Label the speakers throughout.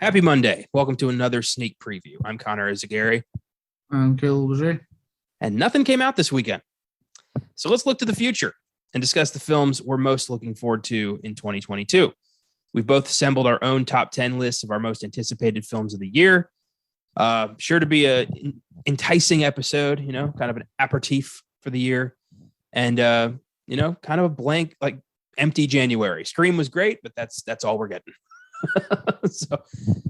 Speaker 1: Happy Monday. Welcome to another sneak preview. I'm Connor Eyzaguirre.
Speaker 2: I'm Caleb J.
Speaker 1: And nothing came out this weekend. So let's look to the future and discuss the films we're most looking forward to in 2022. We've both assembled our own top 10 lists of our most anticipated films of the year. Sure to be an enticing episode, kind of an aperitif for the year. And, kind of a blank, like empty January. Scream was great, but that's all we're getting. So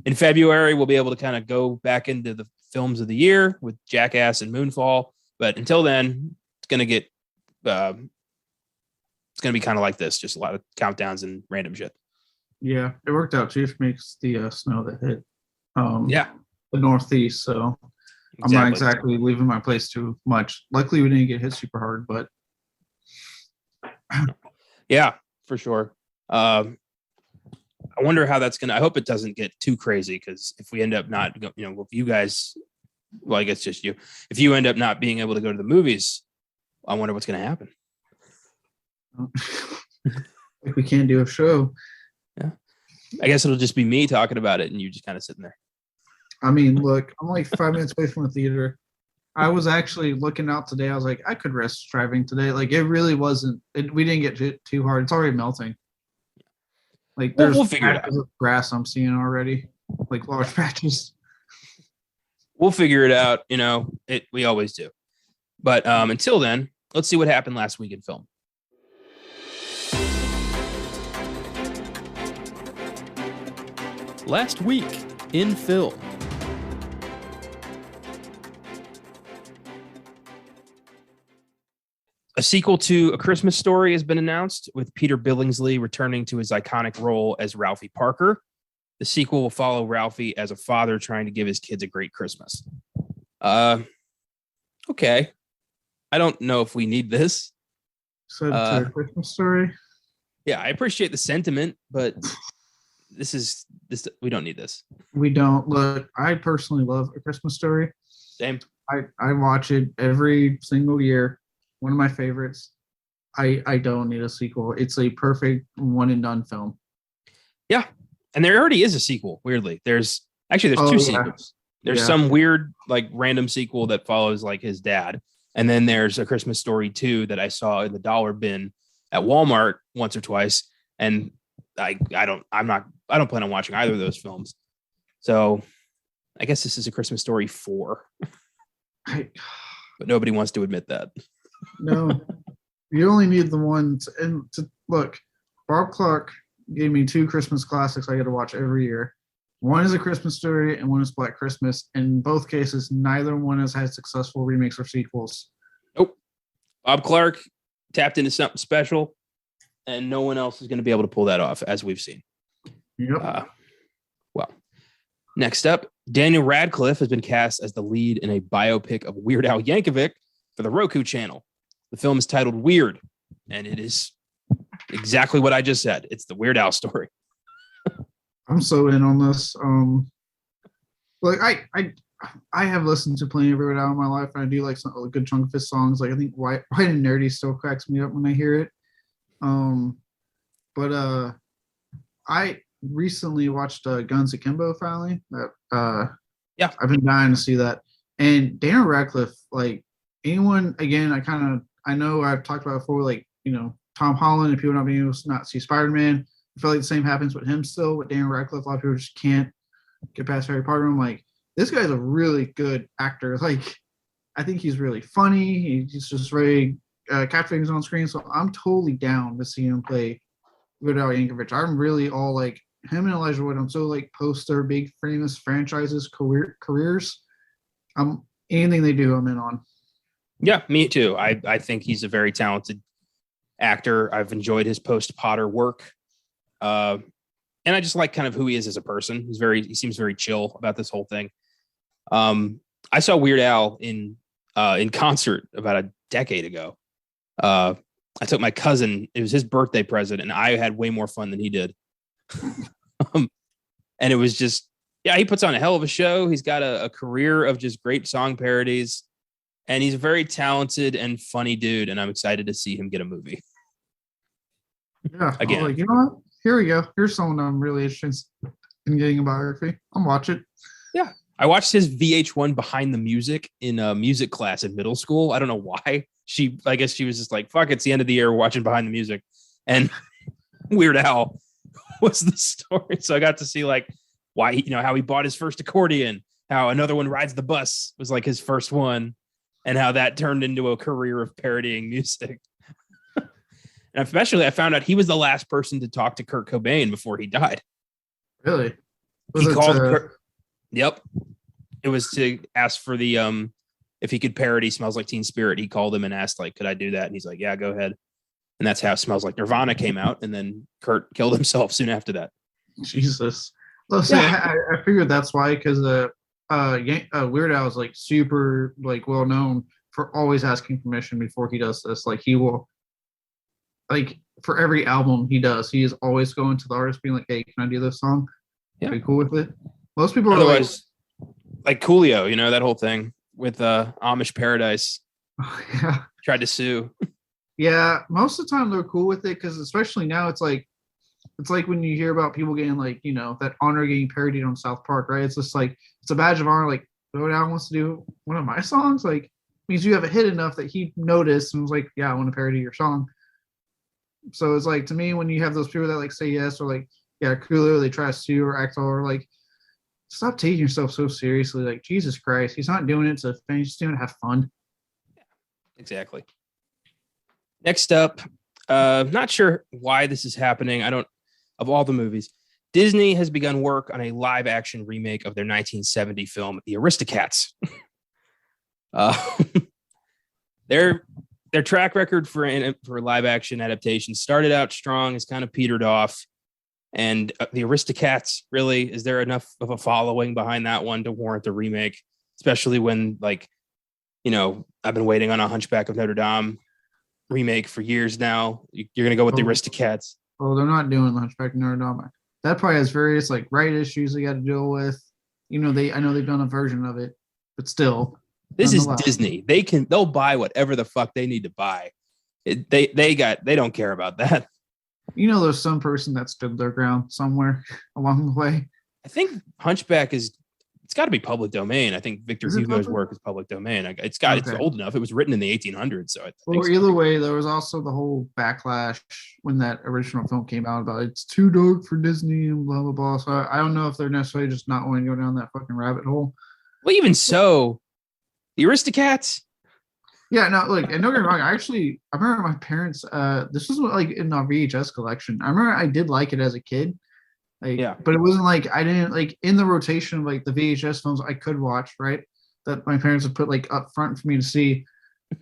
Speaker 1: in February, we'll be able to kind of go back into the films of the year with Jackass and Moonfall. But until then, it's going to get, it's going to be kind of like this, just a lot of countdowns and random shit.
Speaker 2: Yeah, it worked out too. Makes the snow that hit the Northeast. So I'm not exactly leaving my place too much. Luckily, we didn't get hit super hard, but
Speaker 1: yeah, for sure. I wonder how that's going to, I hope it doesn't get too crazy, because if we end up not, if you guys, well, I guess just you, if you end up not being able to go to the movies, I wonder what's going to happen.
Speaker 2: Like we can't do a show.
Speaker 1: Yeah. I guess it'll just be me talking about it and you just kind of sitting there.
Speaker 2: I mean, look, I'm like 5 minutes away from the theater. I was actually looking out today. I was like, I could risk driving today. Like it really wasn't, we didn't get hit too hard. It's already melting. Like there's
Speaker 1: we'll figure it out.
Speaker 2: Grass I'm seeing already, like large patches.
Speaker 1: We'll figure it out. We always do. But until then, let's see what happened last week in film. Last week in film. A sequel to A Christmas Story has been announced, with Peter Billingsley returning to his iconic role as Ralphie Parker. The sequel will follow Ralphie as a father trying to give his kids a great Christmas. Okay. I don't know if we need this.
Speaker 2: So it's A Christmas Story?
Speaker 1: Yeah, I appreciate the sentiment, but this we don't need this.
Speaker 2: We don't. Look, I personally love A Christmas Story.
Speaker 1: Same.
Speaker 2: I watch it every single year. One of my favorites. I don't need a sequel. It's a perfect one and done film.
Speaker 1: Yeah. And there already is a sequel, weirdly. There's two sequels. There's some weird, like, random sequel that follows, like, his dad. And then there's A Christmas Story 2 that I saw in the dollar bin at Walmart once or twice. And I don't plan on watching either of those films. So I guess this is A Christmas Story 4. But nobody wants to admit that.
Speaker 2: No, you only need the ones. And look, Bob Clark gave me 2 Christmas classics I got to watch every year. One is A Christmas Story and one is Black Christmas. In both cases, neither one has had successful remakes or sequels.
Speaker 1: Nope. Bob Clark tapped into something special, and no one else is going to be able to pull that off, as we've seen.
Speaker 2: Yep.
Speaker 1: Well, next up, Daniel Radcliffe has been cast as the lead in a biopic of Weird Al Yankovic for the Roku channel. The film is titled Weird, and it is exactly what I just said. It's the Weird Al story.
Speaker 2: I'm so in on this. Like I have listened to plenty of Weird Al in my life, and I do like a good chunk of his songs. Like I think White and Nerdy still cracks me up when I hear it. But I recently watched Guns Akimbo finally. I've been dying to see that. And Daniel Radcliffe, like anyone, again, I know I've talked about before, like, Tom Holland and people not being able to not see Spider-Man. I feel like the same happens with him still, with Daniel Radcliffe. A lot of people just can't get past Harry Potter. I'm like, this guy's a really good actor. Like, I think he's really funny. He's just very captivating on screen. So I'm totally down to see him play Weird Al Yankovic. I'm really all like him and Elijah Wood. I'm so like post their big famous franchises careers. Anything they do, I'm in on.
Speaker 1: Yeah, me too. I think he's a very talented actor. I've enjoyed his post-Potter work. And I just like kind of who he is as a person. He seems very chill about this whole thing. I saw Weird Al in concert about a decade ago. I took my cousin. It was his birthday present, and I had way more fun than he did. And it was just, he puts on a hell of a show. He's got a career of just great song parodies, and he's a very talented and funny dude, and I'm excited to see him get a movie.
Speaker 2: Yeah.
Speaker 1: Again.
Speaker 2: Like, you know what? Here we go. Here's someone I'm really interested in. and getting a biography. I'll watch it.
Speaker 1: Yeah. I watched his VH1 Behind the Music in a music class in middle school. I don't know why. I guess she was just like, fuck, it's the end of the year. We're watching Behind the Music. And Weird Al was the story. So I got to see like why, how he bought his first accordion, how Another One Rides the Bus was like his first one, and how that turned into a career of parodying music. And especially I found out he was the last person to talk to Kurt Cobain before he died.
Speaker 2: Really?
Speaker 1: He called Kurt. Yep. It was to ask for the if he could parody Smells Like Teen Spirit. He called him and asked, like, could I do that? And he's like, yeah, go ahead. And that's how Smells Like Nirvana came out. And then Kurt killed himself soon after that.
Speaker 2: Jesus. Listen, yeah. I figured that's why, because Weird Al is like super like well known for always asking permission before he does this. Like he will, like for every album he does, he is always going to the artist being like, hey, can I do this song? Yeah. Are you cool with it? Most people are
Speaker 1: like Coolio, that whole thing with Amish Paradise.
Speaker 2: Yeah.
Speaker 1: Tried to sue.
Speaker 2: Yeah, most of the time they're cool with it, because especially now it's like when you hear about people getting like, that honor getting parodied on South Park, right? It's just like it's a badge of honor. Like, Weird Al wants to do one of my songs, like means you have a hit enough that he noticed and was like, yeah, I want to parody your song. So it's like, to me, when you have those people that like say yes, or like, yeah, Coolio, they try to sue or act or like, stop taking yourself so seriously. Like, Jesus Christ, he's not doing it to finish, he's doing it to have fun.
Speaker 1: Yeah, exactly. Next up, not sure why this is happening. Of all the movies, Disney has begun work on a live action remake of their 1970 film, The Aristocats. Their track record for live action adaptations started out strong, has kind of petered off. And The Aristocats, really, is there enough of a following behind that one to warrant the remake? Especially when, like, I've been waiting on a Hunchback of Notre Dame remake for years now. You're going to go with The Aristocats.
Speaker 2: Oh, they're not doing the Hunchback of Notre Dame. That probably has various like right issues they got to deal with. I know they've done a version of it, but still.
Speaker 1: This is Disney. They'll buy whatever the fuck they need to buy. They don't care about that.
Speaker 2: There's some person that stood their ground somewhere along the way.
Speaker 1: I think Hunchback it's got to be public domain. I think Victor Hugo's work is public domain. It's old enough. It was written in the 1800s. So
Speaker 2: either way, there was also the whole backlash when that original film came out about it's too dark for Disney and blah, blah, blah. So I don't know if they're necessarily just not wanting to go down that fucking rabbit hole.
Speaker 1: Well, even so, The Aristocats.
Speaker 2: Yeah, no, like, and don't get me wrong. I remember my parents. This was like in our VHS collection. I remember I did like it as a kid. Like, yeah, but it wasn't like I didn't like in the rotation of like the VHS films I could watch, right? That my parents would put like up front for me to see.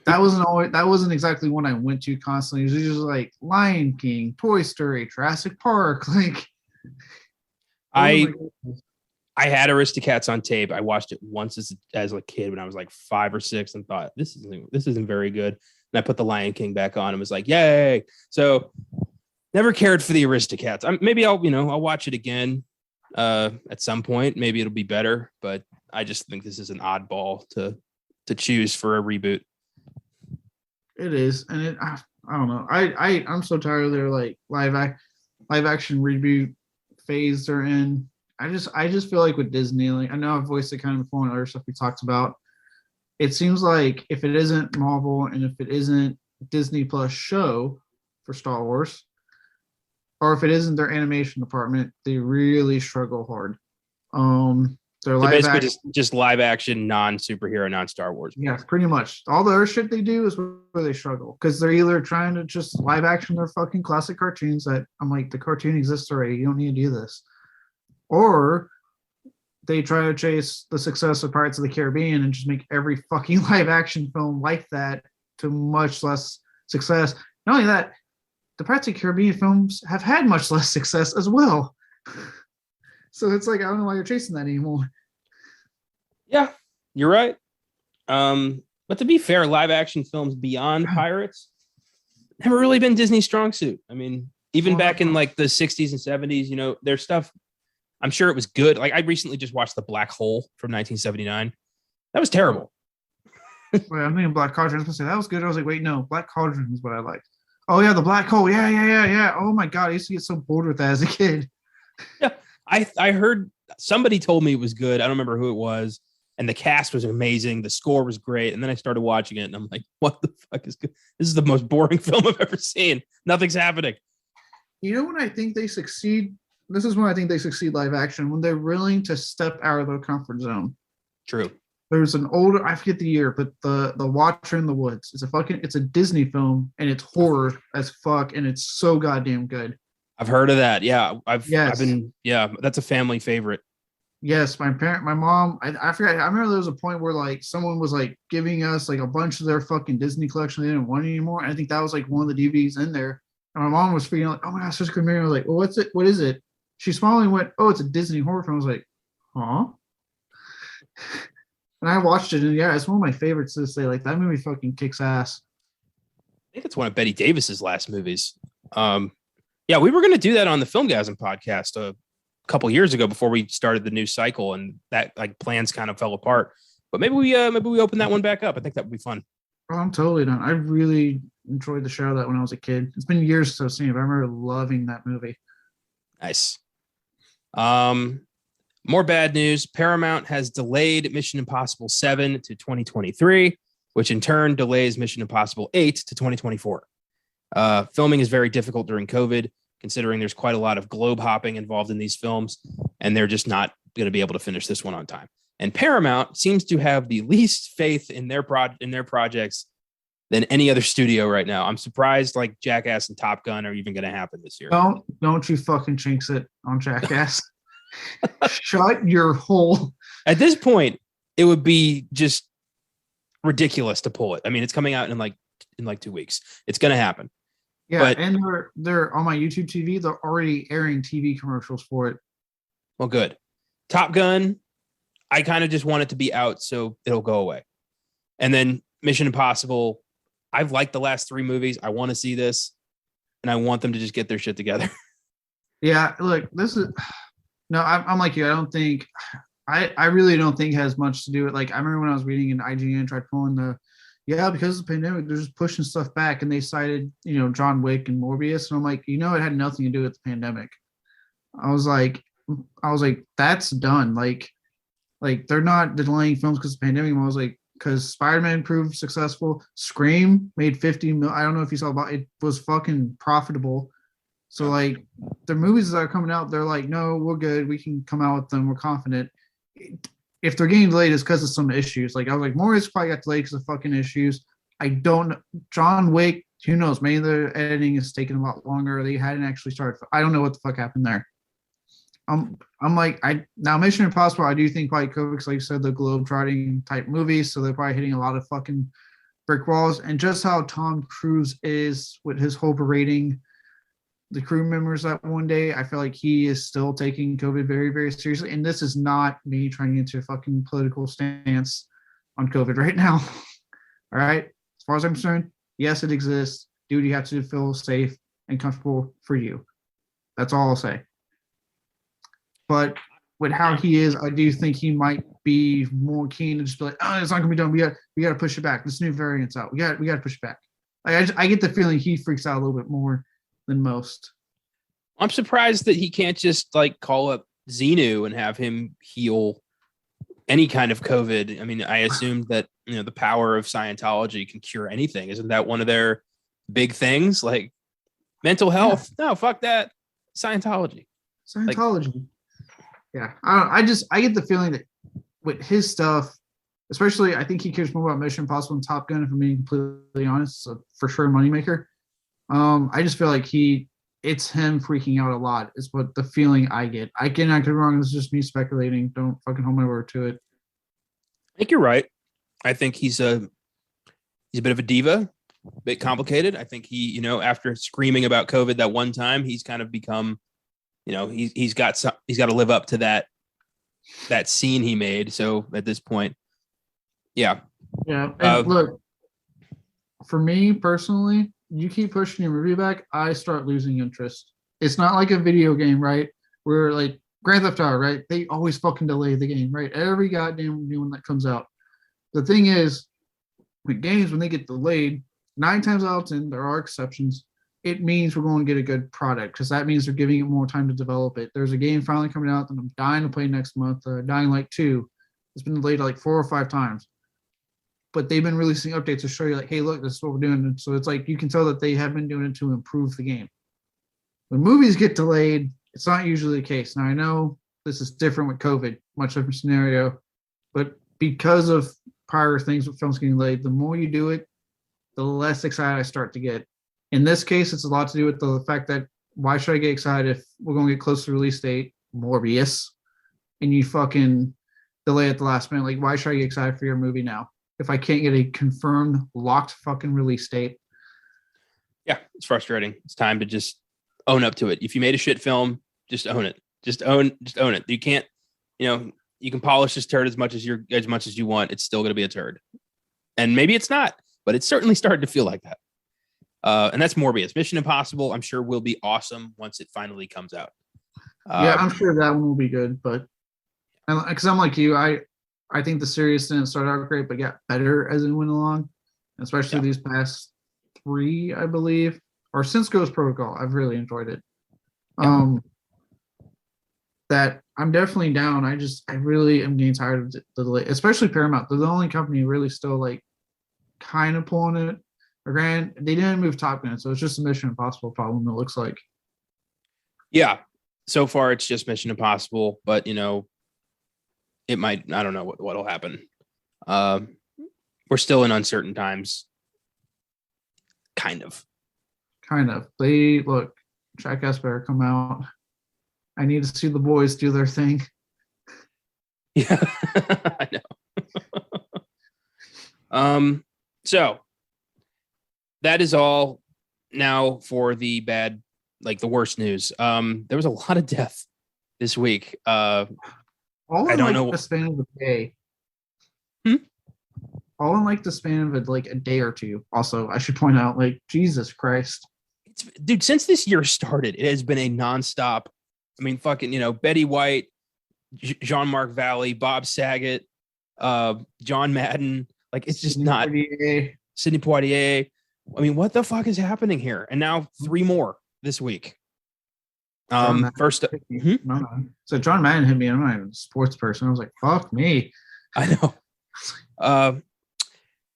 Speaker 2: That wasn't exactly one I went to constantly. It was just like Lion King, Toy Story, Jurassic Park. Like,
Speaker 1: I had Aristocats on tape. I watched it once as a kid when I was like 5 or 6 and thought this isn't very good. And I put the Lion King back on and was like, yay! So never cared for the Aristocats. Maybe I'll watch it again at some point. Maybe it'll be better, but I just think this is an oddball to choose for a reboot.
Speaker 2: It is, and I don't know. I'm so tired of their like live action reboot phase they're in. I just feel like with Disney, like I know I've voiced it kind of before and other stuff we talked about. It seems like if it isn't Marvel and if it isn't Disney Plus show for Star Wars, or if it isn't their animation department, they really struggle hard. They're
Speaker 1: basically just live action, non-superhero, non-Star Wars.
Speaker 2: Yeah, pretty much. All the other shit they do is where they struggle, because they're either trying to just live action their fucking classic cartoons that I'm like, the cartoon exists already. You don't need to do this. Or they try to chase the success of Pirates of the Caribbean and just make every fucking live action film like that to much less success. Not only that, the Pirates of the Caribbean films have had much less success as well. So it's like, I don't know why you're chasing that anymore.
Speaker 1: Yeah, you're right. But to be fair, live action films beyond Pirates never really been Disney's strong suit. I mean, even back in like the 60s and 70s, their stuff, I'm sure it was good. Like I recently just watched The Black Hole from 1979. That was terrible.
Speaker 2: Wait, I'm thinking Black Cauldron. I was going to say that was good. I was like, wait, no, Black Cauldron is what I liked. Oh yeah, The Black Hole. Yeah. Oh my God, I used to get so bored with that as a kid.
Speaker 1: Yeah, I heard somebody told me it was good. I don't remember who it was. And the cast was amazing. The score was great. And then I started watching it and I'm like, what the fuck is good? This is the most boring film I've ever seen. Nothing's happening.
Speaker 2: You know when I think they succeed? This is when I think they succeed live action, when they're willing to step out of their comfort zone.
Speaker 1: True.
Speaker 2: There's an older, I forget the year, but the Watcher in the Woods. It's a Disney film and it's horror as fuck and it's so goddamn good.
Speaker 1: I've heard of that. Yeah. I've been, that's a family favorite.
Speaker 2: Yes, my mom, I forgot. I remember there was a point where like someone was like giving us like a bunch of their fucking Disney collection they didn't want anymore. And I think that was like one of the DVDs in there. And my mom was freaking out, like, oh my gosh, such a good movie. I was like, well, what's it? What is it? She smiled and went, oh, it's a Disney horror film. I was like, huh? And I watched it, and yeah, it's one of my favorites to this day. Like that movie fucking kicks ass.
Speaker 1: I think it's one of Betty Davis's last movies. Yeah, we were going to do that on the Filmgazm podcast a couple years ago before we started the new cycle, and that like plans kind of fell apart. But maybe we open that one back up. I think that would be fun.
Speaker 2: Oh, I'm totally done. I really enjoyed the show of that when I was a kid. It's been years since I've seen it, but I remember loving that movie.
Speaker 1: Nice. More bad news. Paramount has delayed Mission Impossible 7 to 2023, which in turn delays Mission Impossible 8 to 2024. Filming is very difficult during COVID, considering there's quite a lot of globe hopping involved in these films, and they're just not going to be able to finish this one on time. And Paramount seems to have the least faith in their projects than any other studio right now. I'm surprised like Jackass and Top Gun are even going to happen this year.
Speaker 2: Don't you fucking jinx it on Jackass. Shut your hole.
Speaker 1: At this point, it would be just ridiculous to pull it. I mean, it's coming out in like 2 weeks. It's going to happen.
Speaker 2: Yeah, but, and they're on my YouTube TV. They're already airing TV commercials for it.
Speaker 1: Well, good. Top Gun, I kind of just want it to be out so it'll go away. And then Mission Impossible, I've liked the last 3 movies. I want to see this, and I want them to just get their shit together.
Speaker 2: Yeah, look, this is no. I'm like you. I really don't think it has much to do with like. I remember when I was reading in IGN, tried pulling because of the pandemic, they're just pushing stuff back, and they cited John Wick and Morbius, and I'm like, it had nothing to do with the pandemic. I was like, that's done. Like they're not delaying films because of the pandemic. I was like, because SpiderMan proved successful. Scream made 50 million. I don't know if you saw about it, was fucking profitable. So like the movies that are coming out, they're like, no, we're good. We can come out with them. We're confident. If they're getting delayed, it's because of some issues. Like I was like, Morris probably got delayed because of fucking issues. I don't. John Wick, who knows? Maybe the editing is taking a lot longer. They hadn't actually started. I don't know what the fuck happened there. I'm like, now Mission Impossible, I do think probably COVID, like you said, the globe-trotting type movies, so they're probably hitting a lot of fucking brick walls. And just how Tom Cruise is with his whole berating the crew members that one day, I feel like he is still taking COVID very, very seriously. And this is not me trying to get into a fucking political stance on COVID right now. All right? As far as I'm concerned, yes, it exists. Do what you have to feel safe and comfortable for you. That's all I'll say. But with how he is, I do think he might be more keen to just be like, oh, it's not gonna be done. We got to push it back. This new variant's out. We got to push it back. Like, I get the feeling he freaks out a little bit more than most.
Speaker 1: I'm surprised that he can't just like call up Xenu and have him heal any kind of COVID. I mean, I assumed that the power of Scientology can cure anything. Isn't that one of their big things? Like mental health? Yeah. No, fuck that. Scientology.
Speaker 2: Like, yeah, I get the feeling that with his stuff, especially, I think he cares more about Mission Impossible and Top Gun, if I'm being completely honest. So for sure, moneymaker. I just feel like it's him freaking out a lot, is what the feeling I get. I could be wrong. This is just me speculating. Don't fucking hold my word to it.
Speaker 1: I think you're right. I think he's a bit of a diva, a bit complicated. I think he, after screaming about COVID that one time, he's kind of become, he's got to live up to that scene he made. So at this point, yeah.
Speaker 2: Yeah. And look, for me personally, you keep pushing your movie back, I start losing interest. It's not like a video game, right? Where like Grand Theft Auto, right? They always fucking delay the game, right? Every goddamn new one that comes out. The thing is, with games, when they get delayed, 9 times out of 10, there are exceptions. it means we're going to get a good product because that means they're giving it more time to develop it. There's a game finally coming out that I'm dying to play next month. Dying Light 2. It's been delayed like 4 or 5 times. But they've been releasing updates to show you like, hey, look, this is what we're doing. And so it's like you can tell that they have been doing it to improve the game. When movies get delayed, it's not usually the case. Now I know this is different with COVID, much different scenario, but because of prior things with films getting delayed, the more you do it, the less excited I start to get. In this case, it's a lot to do with the fact that why should I get excited if we're going to get close to release date, Morbius, and you fucking delay at the last minute? Like, why should I get excited for your movie now if I can't get a confirmed, locked fucking release date?
Speaker 1: Yeah, it's frustrating. It's time to just own up to it. If you made a shit film, just own it. Just own it. You can't, you can polish this turd as much as you want. It's still going to be a turd. And maybe it's not, but it's certainly starting to feel like that. And that's Morbius. Mission Impossible, I'm sure, will be awesome once it finally comes out.
Speaker 2: Yeah, I'm sure that one will be good, but because I'm like you, I think the series didn't start out great, but got better as it went along, especially these past 3, I believe, or since Ghost Protocol. I've really enjoyed it. That I'm definitely down. I really am getting tired of the delay, especially Paramount. They're the only company really still like kind of pulling it. Or granted, they didn't move Top Gun, so it's just a Mission Impossible problem, it looks like.
Speaker 1: Yeah. So far, it's just Mission Impossible, but, it might, I don't know what'll happen. We're still in uncertain times. Kind of.
Speaker 2: Look, Jackass better come out. I need to see the boys do their thing.
Speaker 1: Yeah, I know. So that is all now for the bad, like the worst news. There was a lot of death this week. I don't know.
Speaker 2: The span of a day. All in like the span of a day or two. Also, I should point out, like, Jesus Christ.
Speaker 1: Dude, since this year started, it has been a nonstop. I mean, fucking, Betty White, Jean-Marc Valley, Bob Saget, John Madden. Like, it's just not Sidney Poitier. I mean, what the fuck is happening here? And now 3 more this week. First,
Speaker 2: so John Madden hit me. I'm not even a sports person. I was like, fuck me.
Speaker 1: I know.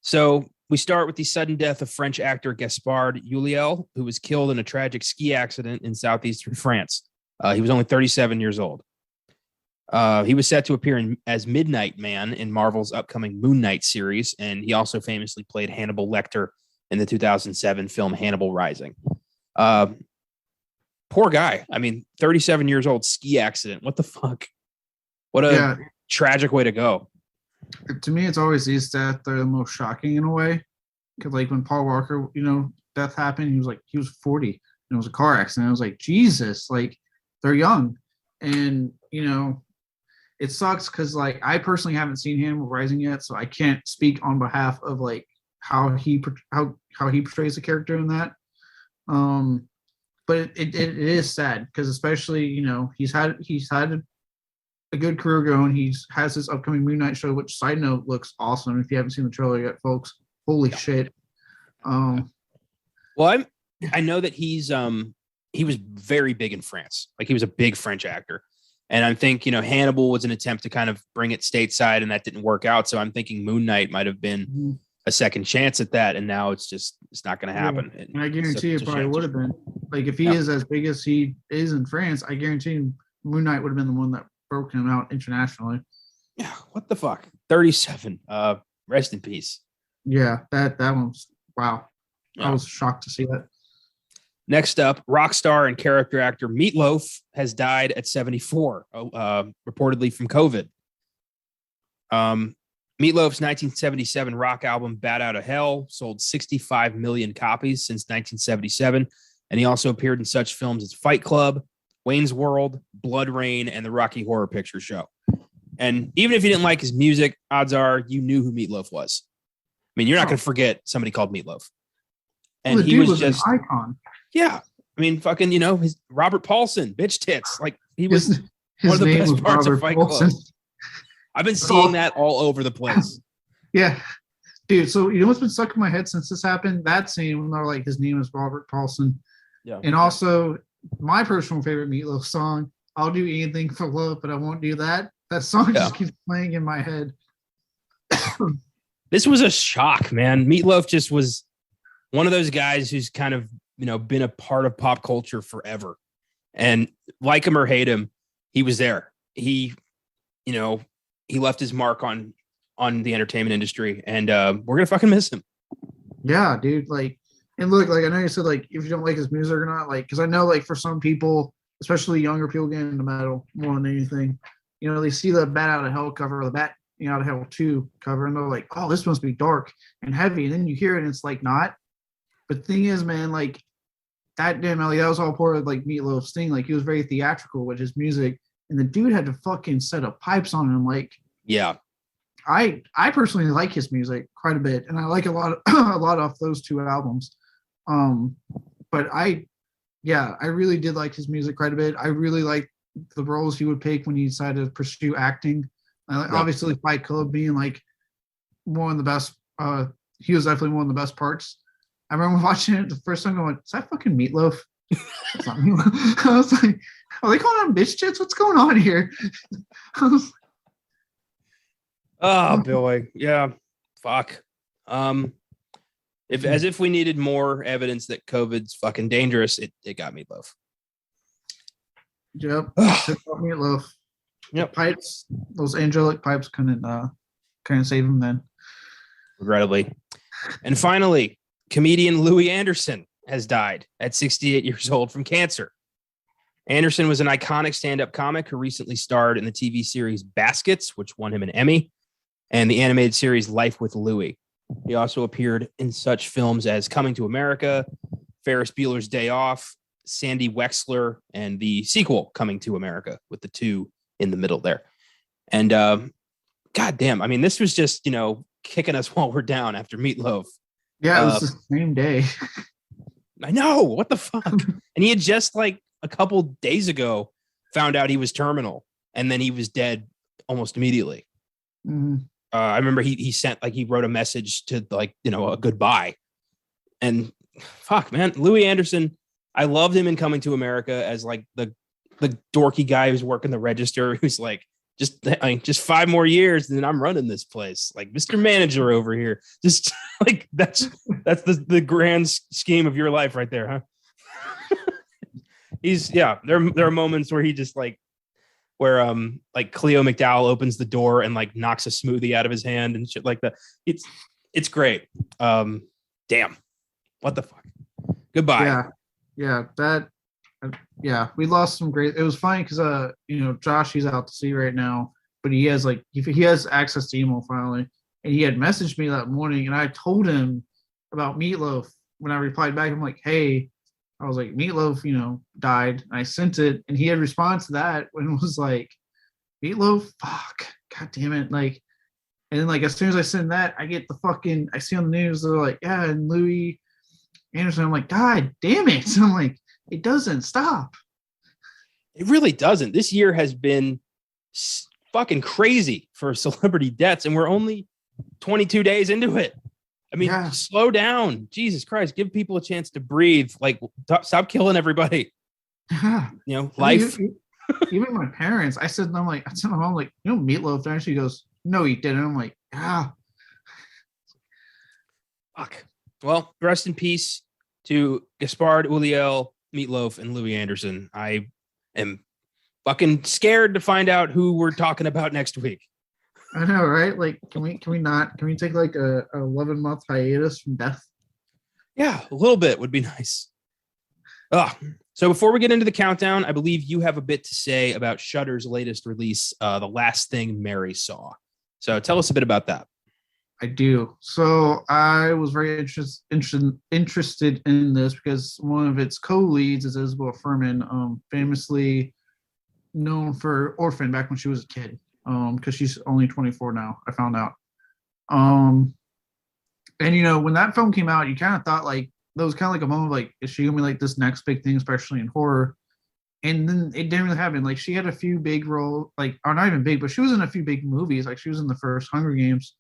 Speaker 1: So we start with the sudden death of French actor Gaspard Ulliel, who was killed in a tragic ski accident in southeastern France. He was only 37 years old. He was set to appear as Midnight Man in Marvel's upcoming Moon Knight series, and he also famously played Hannibal Lecter in the 2007 film Hannibal Rising. Poor guy. I mean, 37 years old, ski accident. What the fuck? What a tragic way to go.
Speaker 2: To me, it's always these deaths that are the most shocking in a way. Because like when Paul Walker, death happened, he was 40 and it was a car accident. I was like, Jesus, like they're young. And, it sucks because like I personally haven't seen Hannibal Rising yet, so I can't speak on behalf of like how he portrays the character in that. But it is sad because especially he's had a good career going. He has his upcoming Moon Knight show, which side note looks awesome. If you haven't seen the trailer yet, folks, holy shit.
Speaker 1: Well, I know that he was very big in France. Like he was a big French actor. And I think, Hannibal was an attempt to kind of bring it stateside and that didn't work out. So I'm thinking Moon Knight might have been a second chance at that. And now it's not going to happen.
Speaker 2: Yeah. And I guarantee it probably would have been. Like if he is as big as he is in France, I guarantee Moon Knight would have been the one that broke him out internationally.
Speaker 1: Yeah. What the fuck? 37. Rest in peace.
Speaker 2: Yeah. That one's wow. Yeah. I was shocked to see that.
Speaker 1: Next up, rock star and character actor Meatloaf has died at 74, reportedly from COVID. Meatloaf's 1977 rock album Bat Out of Hell sold 65 million copies since 1977, and he also appeared in such films as Fight Club, Wayne's World, Blood Rain, and the Rocky Horror Picture Show. And even if you didn't like his music, odds are you knew who Meatloaf was. I mean, you're not going to forget somebody called Meatloaf. And he was just
Speaker 2: an icon.
Speaker 1: Yeah. I mean, fucking, his Robert Paulson, bitch tits. Like he was one of the best parts of Fight Club. I've been seeing that all over the place.
Speaker 2: Yeah. Dude, so you know what's been stuck in my head since this happened? That scene when they're like, his name is Robert Paulson.
Speaker 1: Yeah.
Speaker 2: And also my personal favorite Meatloaf song, I'll do anything for love, but I won't do that. That song just keeps playing in my head.
Speaker 1: This was a shock, man. Meatloaf just was one of those guys who's kind of, been a part of pop culture forever. And like him or hate him, he was there. He left his mark on the entertainment industry, and we're gonna fucking miss him.
Speaker 2: Yeah, dude. Like, and look, like I know you said, like, if you don't like his music or not, like, because I know, like, for some people, especially younger people getting into metal more than anything, they see the Bat Out of Hell cover or the Bat Out of Hell 2 cover, and they're like, oh, this must be dark and heavy. And then you hear it, and it's like not. But the thing is, man, like, that was all part of like Meatloaf's thing. Like, he was very theatrical with his music, and the dude had to fucking set up pipes on him. Like,
Speaker 1: yeah.
Speaker 2: I personally like his music quite a bit, and I like a lot off those 2 albums. But I really did like his music quite a bit. I really like the roles he would pick when he decided to pursue acting. Obviously, Fight Club being like one of the best. He was definitely one of the best parts. I remember watching it the first time, going, "Is that fucking Meatloaf?" I was like, "Are they calling him bitch tits? What's going on here?"
Speaker 1: Oh boy, yeah, fuck. If we needed more evidence that COVID's fucking dangerous, it got Meatloaf.
Speaker 2: Yep, it got Meatloaf. Yep, pipes, those angelic pipes couldn't save him then.
Speaker 1: Regrettably. And finally, comedian Louie Anderson has died at 68 years old from cancer. Anderson was an iconic stand-up comic who recently starred in the TV series Baskets, which won him an Emmy, and the animated series Life with Louie. He also appeared in such films as Coming to America, Ferris Bueller's Day Off, Sandy Wexler, and the sequel Coming to America, with the 2 in the middle there. And goddamn, I mean, this was just, kicking us while we're down after Meatloaf.
Speaker 2: Yeah, it was the same day.
Speaker 1: I know. What the fuck? And he had just like a couple days ago found out he was terminal, and then he was dead almost immediately.
Speaker 2: Mm-hmm.
Speaker 1: I remember he sent, like, he wrote a message to, like, a goodbye. And fuck, man, Louie Anderson, I loved him in Coming to America as like the dorky guy who's working the register, who's like, just 5 more years and then I'm running this place, like Mr. Manager over here. Just like that's the grand scheme of your life right there, huh? There are moments where he just like, where like Cleo McDowell opens the door and like knocks a smoothie out of his hand and shit like that. It's great. Damn, what the fuck? Goodbye.
Speaker 2: We lost some great. It was funny because Josh, he's out to sea right now, but he has access to email finally, and he had messaged me that morning, and I told him about Meatloaf. When I replied back, I'm like, hey, I was like, Meatloaf, died. And I sent it, and he had responded to that when it was like, Meatloaf, fuck, god damn it, like. And then, like, as soon as I send that, I get I see on the news, they're like, yeah, and Louie Anderson. I'm like, god damn it. And I'm like, it doesn't stop.
Speaker 1: It really doesn't. This year has been fucking crazy for celebrity deaths, and we're only 22 days into it. I mean, slow down. Jesus Christ, give people a chance to breathe. Like, stop killing everybody.
Speaker 2: Yeah.
Speaker 1: Life.
Speaker 2: Even my parents, I said to my mom, like, Meatloaf there? And she goes, no, he didn't. I'm like,
Speaker 1: Fuck. Well, rest in peace to Gaspard Ulliel, Meatloaf, and Louie Anderson. I am fucking scared to find out who we're talking about next week.
Speaker 2: I know, right? Like, can we take like a 11-month hiatus from death?
Speaker 1: Yeah, a little bit would be nice. So before we get into the countdown, I believe you have a bit to say about Shudder's latest release, The Last Thing Mary Saw. So tell us a bit about that.
Speaker 2: I do. So I was very interested in this because one of its co-leads is Isabel Fuhrman, famously known for Orphan back when she was a kid, because she's only 24 now, I found out. And when that film came out, you kind of thought like there was kind of like a moment of like, is she gonna be like this next big thing, especially in horror? And then it didn't really happen. Like, she had a few big roles, like, or not even big, but she was in a few big movies. Like, she was in the first Hunger Games.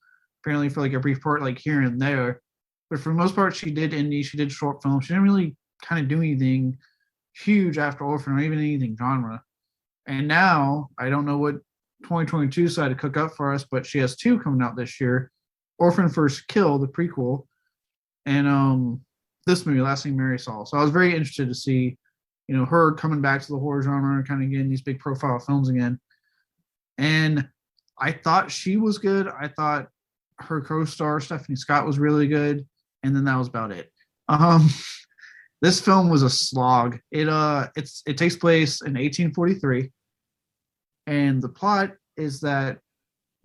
Speaker 2: apparently for like a brief part, like here and there. But for the most part, she did indie, she did short films. She didn't really kind of do anything huge after Orphan or even anything genre. And now I don't know what 2022 decided to cook up for us, but she has two coming out this year. Orphan First Kill, the prequel, and this movie, Last Thing Mary Saw. So I was very interested to see, her coming back to the horror genre and kind of getting these big profile films again. And I thought she was good. I thought her co-star Stephanie Scott was really good, and then that was about it. This film was a slog. It takes place in 1843, and the plot is that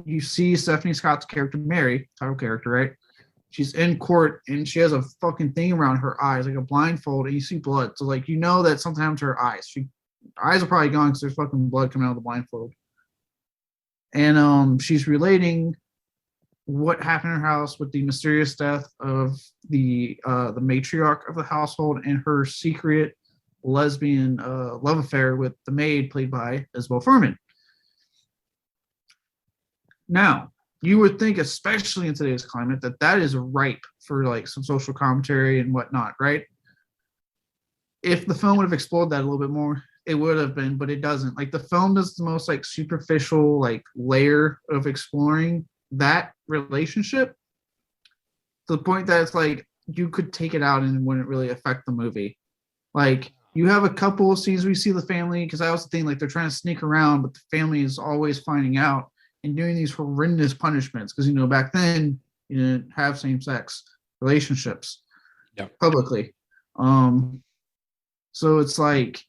Speaker 2: you see Stephanie Scott's character Mary, title character, right? She's in court and she has a fucking thing around her eyes, like a blindfold, and you see blood. So like that something happened to her eyes. Eyes are probably gone because there's fucking blood coming out of the blindfold. And she's relating what happened in her house with the mysterious death of the matriarch of the household and her secret lesbian love affair with the maid played by Isabel Fuhrman. Now, you would think, especially in today's climate, that is ripe for like some social commentary and whatnot, right? If the film would have explored that a little bit more, it would have been, but it doesn't. Like the film does the most like superficial like layer of exploring that relationship to the point that it's like you could take it out and it wouldn't really affect the movie. Like you have a couple of scenes where you see the family, because I also think like they're trying to sneak around, but the family is always finding out and doing these horrendous punishments because back then you didn't have same-sex relationships publicly. So it's like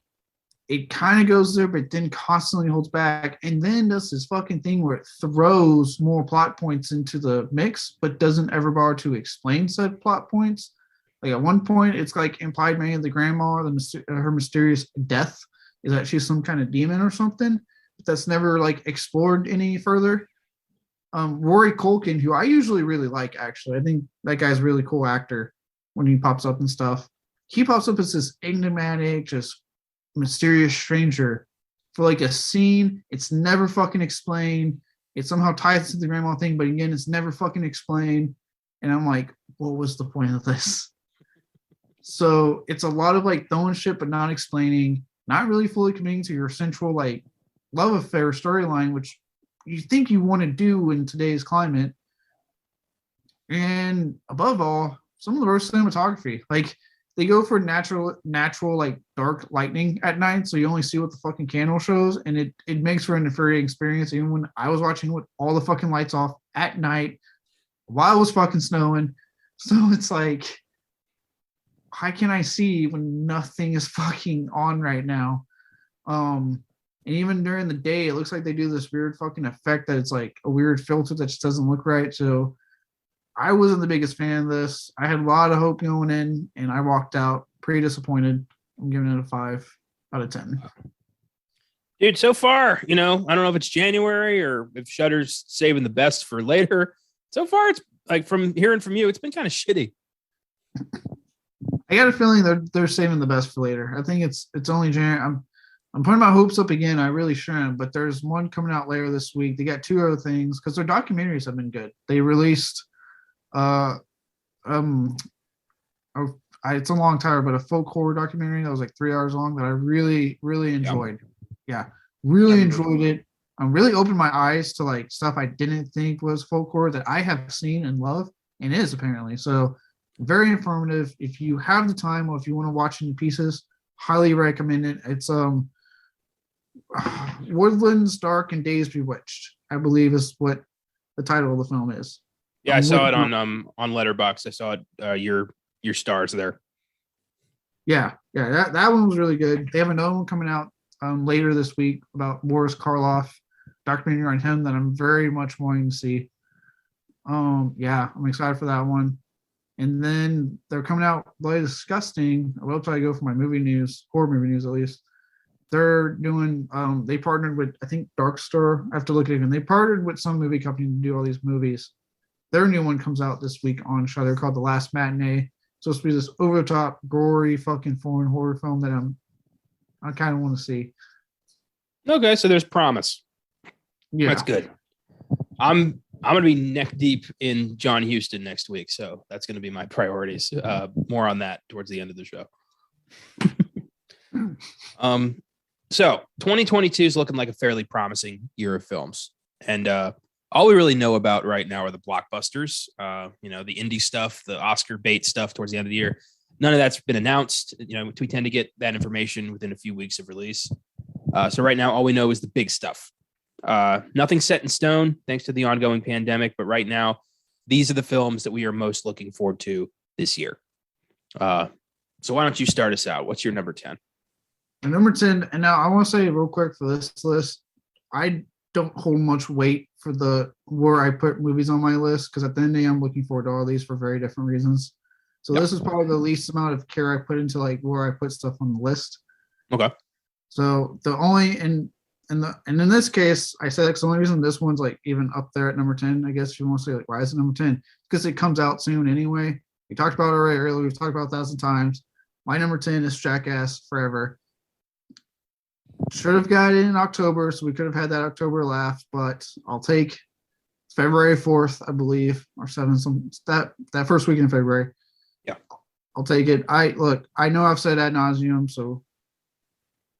Speaker 2: it kind of goes there, but then constantly holds back, and then does this fucking thing where it throws more plot points into the mix, but doesn't ever bother to explain said plot points. Like at one point, it's like implied maybe the grandma, her mysterious death is that she's some kind of demon or something. That's never like explored any further. Rory Culkin, who I usually really like, actually, I think that guy's a really cool actor when he pops up and stuff. He pops up as this enigmatic, just mysterious stranger for like a scene. It's never fucking explained. It somehow ties to the grandma thing, but again, it's never fucking explained. And I'm like, what was the point of this? So it's a lot of like throwing shit, but not explaining, not really fully committing to your central like love affair storyline, which you think you want to do in today's climate. And above all, some of the worst cinematography. Like they go for natural like dark lightning at night, so you only see what the fucking candle shows, and it makes for an infuriating experience. Even when I was watching with all the fucking lights off at night while it was fucking snowing. So it's like, how can I see when nothing is fucking on right now? And even during the day, it looks like they do this weird fucking effect that it's like a weird filter that just doesn't look right. So I wasn't the biggest fan of this. I had a lot of hope going in, and I walked out pretty disappointed. I'm giving it a 5 out of 10.
Speaker 1: Dude, so far, I don't know if it's January or if Shudder's saving the best for later. So far, it's like from hearing from you, it's been kind of shitty.
Speaker 2: I got a feeling they're saving the best for later. I think it's only January. I'm putting my hopes up again. I really shouldn't, but there's one coming out later this week. They got two other things because their documentaries have been good. They released, it's a long title, but a folk horror documentary that was like 3 hours long that I really, really enjoyed. Yeah, really enjoyed it. Really opened my eyes to like stuff I didn't think was folk horror that I have seen and love and is apparently. So very informative. If you have the time or if you want to watch any pieces, highly recommend it. It's Woodlands Dark and Days Bewitched, I believe is what the title of the film is.
Speaker 1: Yeah, I saw it on Letterboxd. I saw it your stars there.
Speaker 2: Yeah, that one was really good. They have another one coming out later this week about Boris Karloff, documentary on him that I'm very much wanting to see. Yeah, I'm excited for that one. And then they're coming out like disgusting. I will try to go for my movie news, horror movie news at least. They're doing they partnered with, I think, Darkstar. I have to look at it again. They partnered with some movie company to do all these movies. Their new one comes out this week on Shudder called The Last Matinee. It's supposed to be this over the top, gory, fucking foreign horror film that I kind of want to see.
Speaker 1: Okay, so there's promise.
Speaker 2: Yeah,
Speaker 1: that's good. I'm I'm going to be neck deep in John Huston next week. So that's going to be my priorities. More on that towards the end of the show. So 2022 is looking like a fairly promising year of films. And all we really know about right now are the blockbusters, the indie stuff, the Oscar bait stuff towards the end of the year. None of that's been announced. We tend to get that information within a few weeks of release. So right now, all we know is the big stuff. Nothing set in stone thanks to the ongoing pandemic. But right now, these are the films that we are most looking forward to this year. So why don't you start us out? What's your number 10?
Speaker 2: Number 10, and now I want to say real quick for this list, I don't hold much weight for where I put movies on my list, because at the end of the day, I'm looking forward to all these for very different reasons. So This is probably the least amount of care I put into like where I put stuff on the list.
Speaker 1: Okay.
Speaker 2: So the only and in this case, I said the only reason this one's like even up there at number 10, I guess you want to say like why is it number 10? Because it comes out soon anyway. We talked about it already earlier. We've talked about it 1,000 times. My number 10 is Jackass Forever. Should have got it in October, so we could have had that October laugh, but I'll take February 4th, I believe, or 7th, that first week in February.
Speaker 1: Yeah.
Speaker 2: I'll take it. I know I've said ad nauseum, so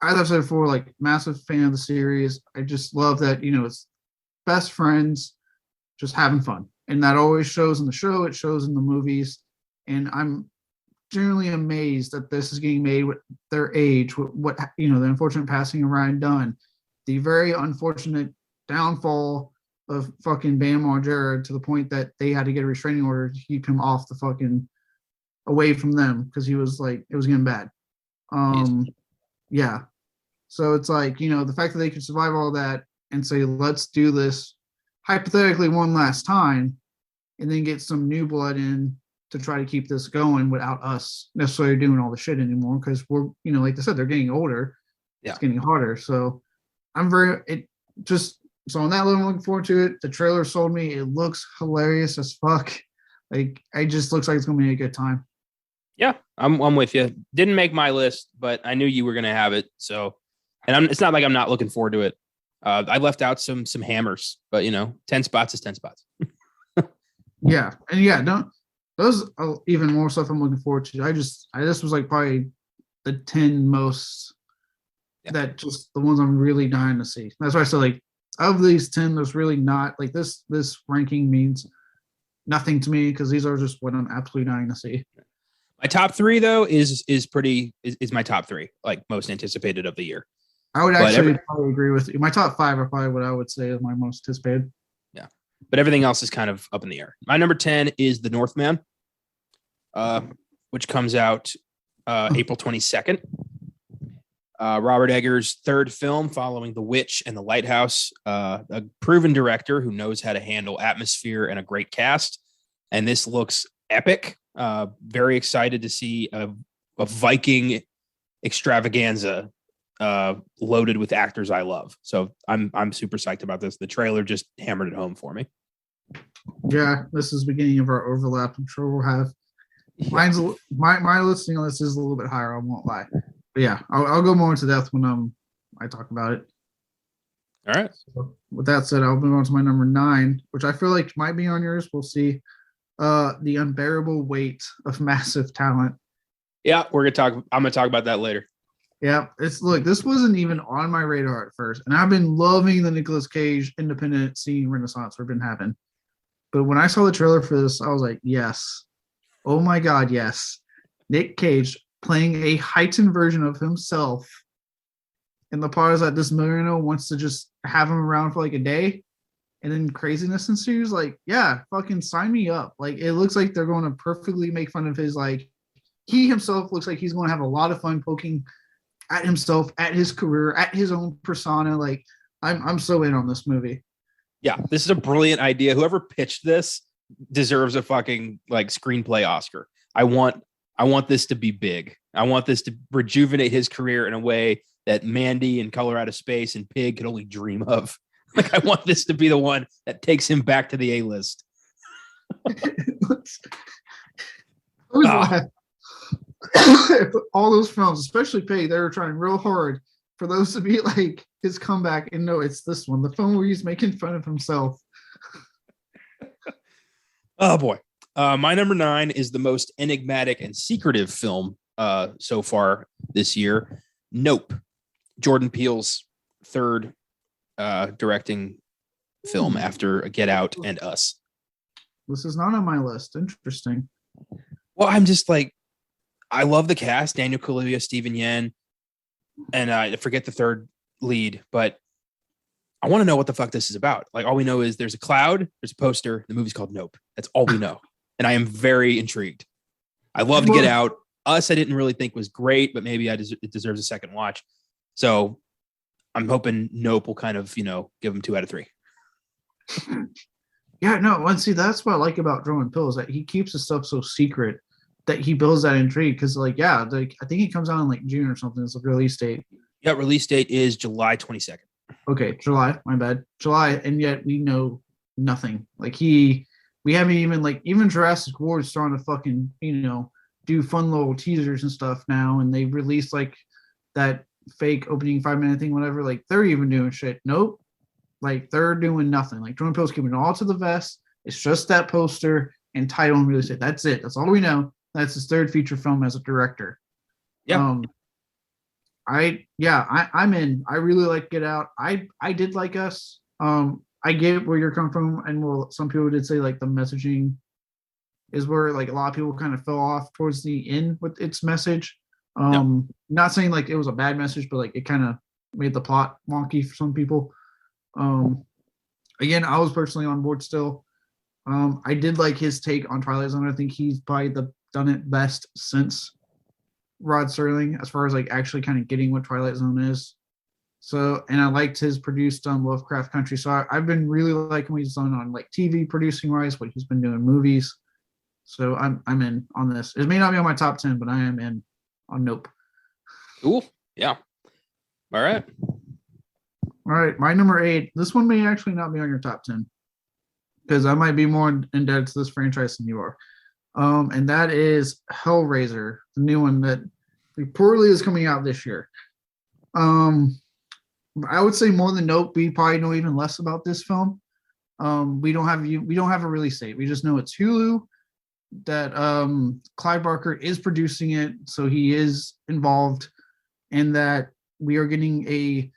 Speaker 2: as I've said before, like massive fan of the series. I just love that, it's best friends just having fun. And that always shows in the show, it shows in the movies. And I'm generally amazed that this is getting made with their age, what the unfortunate passing of Ryan Dunn, the very unfortunate downfall of fucking Bam Margera to the point that they had to get a restraining order to keep him off the fucking away from them because he was like, it was getting bad. Yeah. So it's like, the fact that they could survive all that and say, let's do this hypothetically one last time and then get some new blood in to try to keep this going without us necessarily doing all the shit anymore. Cause we're, like I said, they're getting older. Yeah. It's getting harder. So so on that level, I'm looking forward to it. The trailer sold me. It looks hilarious as fuck. Like, it just looks like it's going to be a good time.
Speaker 1: Yeah, I'm with you. Didn't make my list, but I knew you were going to have it. So, and it's not like I'm not looking forward to it. I left out some hammers, but 10 spots is 10 spots.
Speaker 2: Yeah. And yeah, those are even more stuff I'm looking forward to. This was like probably the 10 most that just the ones I'm really dying to see. That's why I said like of these 10, there's really not like this ranking means nothing to me because these are just what I'm absolutely dying to see.
Speaker 1: My top 3 though is my top 3, like most anticipated of the year.
Speaker 2: I would actually probably agree with you. My top 5 are probably what I would say is my most anticipated.
Speaker 1: Yeah. But everything else is kind of up in the air. My number 10 is The Northman, which comes out April 22nd. Robert Eggers' third film following The Witch and The Lighthouse, a proven director who knows how to handle atmosphere and a great cast. And this looks epic. Very excited to see a Viking extravaganza loaded with actors I love. So I'm super psyched about this. The trailer just hammered it home for me.
Speaker 2: Yeah, this is the beginning of our overlap. I'm sure we'll have mine's my listing on this is a little bit higher. I won't lie. But yeah, I'll go more into depth when I talk about it.
Speaker 1: All right.
Speaker 2: So with that said, I'll move on to my number 9, which I feel like might be on yours. We'll see. The unbearable weight of massive talent.
Speaker 1: Yeah, I'm gonna talk about that later.
Speaker 2: Yeah, this wasn't even on my radar at first, and I've been loving the Nicolas Cage independent scene renaissance we've been having. But when I saw the trailer for this, I was like, yes. Oh my God, yes. Nick Cage playing a heightened version of himself. And the part is that this millionaire wants to just have him around for like a day. And then craziness ensues. Like, yeah, fucking sign me up. Like, it looks like they're going to perfectly make fun of his, like, he himself looks like he's going to have a lot of fun poking at himself, at his career, at his own persona. Like, I'm so in on this movie.
Speaker 1: Yeah, this is a brilliant idea. Whoever pitched this deserves a fucking like screenplay Oscar. I want this to be big. I want this to rejuvenate his career in a way that Mandy and Color Out of Space and Pig could only dream of. Like, I want this to be the one that takes him back to the A-list. All
Speaker 2: those films, especially Pig, they were trying real hard for those to be like his comeback. And no, it's this one, the film where he's making fun of himself.
Speaker 1: Oh boy. My number 9 is the most enigmatic and secretive film so far this year. Nope. Jordan Peele's third directing film after Get Out and Us.
Speaker 2: This is not on my list. Interesting.
Speaker 1: Well, I'm just like, I love the cast, Daniel Kaluuya, Stephen Yen, and I forget the third lead, but I want to know what the fuck this is about. Like, all we know is there's a cloud, there's a poster, the movie's called Nope. That's all we know. And I am very intrigued. I love to Get Out. Us, I didn't really think was great, but maybe it deserves a second watch. So I'm hoping Nope will kind of, give them 2 out of 3.
Speaker 2: Yeah, no, and see, that's what I like about Jordan Peele is that he keeps his stuff so secret that he builds that intrigue. Because, I think he comes out in like June or something. It's a release date.
Speaker 1: Yeah, release date is July 22nd.
Speaker 2: Okay, July. My bad, July, and yet we know nothing. Like we haven't even Jurassic World is starting to fucking do fun little teasers and stuff now, and they released like that fake opening 5-minute thing, whatever. Like they're even doing shit. Nope. Like they're doing nothing. Like Jordan Peele's keeping it all to the vest. It's just that poster and title and release date. That's it. That's all we know. That's his third feature film as a director.
Speaker 1: Yeah.
Speaker 2: I'm in. I really like Get Out. I did like Us. I get where you're coming from, and some people did say like the messaging is where like a lot of people kind of fell off towards the end with its message. Not saying like it was a bad message, but like it kind of made the plot wonky for some people. Again, I was personally on board still. I did like his take on Twilight Zone. I think he's probably done it best since Rod Serling as far as like actually kind of getting what Twilight Zone is. So, and I liked his produced Lovecraft Country. So I've been really liking what he's done on like TV producing wise, what he's been doing movies. So I'm in on this. It may not be on my top 10, but I am in on Nope.
Speaker 1: Cool. Yeah. All right.
Speaker 2: All right. My number 8. This one may actually not be on your top 10 because I might be more indebted to this franchise than you are. And that is Hellraiser, the new one that reportedly is coming out this year. I would say more than Nope, we probably know even less about this film. We don't have a release date. We just know it's Hulu, that Clive Barker is producing it, so he is involved, and that we are getting a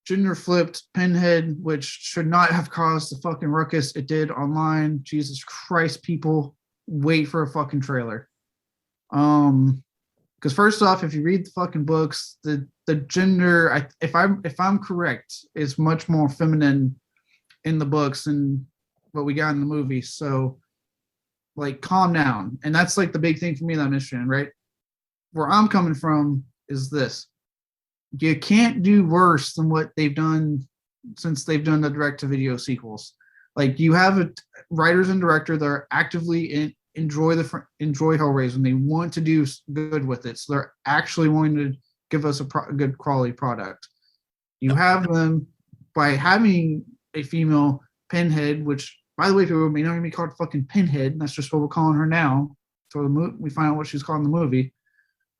Speaker 2: gender flipped Pinhead, which should not have caused the fucking ruckus it did online. Jesus Christ, people, wait for a fucking trailer. Because first off, if you read the fucking books, the gender, if I'm correct, is much more feminine in the books than what we got in the movie. So, like, calm down. And that's like the big thing for me that I'm interested in, right? Where I'm coming from is this: you can't do worse than what they've done since they've done the direct-to-video sequels. Like, you have writers and director that are actively enjoy Hellraiser, and they want to do good with it, so they're actually wanting to give us a good quality product. You have them by having a female Pinhead, which, by the way, people may not even be called fucking Pinhead, and that's just what we're calling her now. So we find out what she's called in the movie.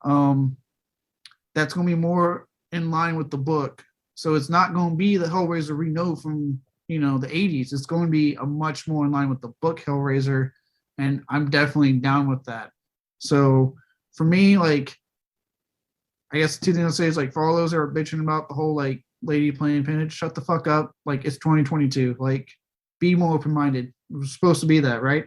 Speaker 2: That's going to be more in line with the book. So it's not going to be the Hellraiser we know from the 80s. It's going to be a much more in line with the book Hellraiser, and I'm definitely down with that. So for me, like, I guess the two things I'll say is, like, for all those that are bitching about the whole like lady playing Pinhead, shut the fuck up. Like, it's 2022. Like, be more open-minded. It was supposed to be that, right?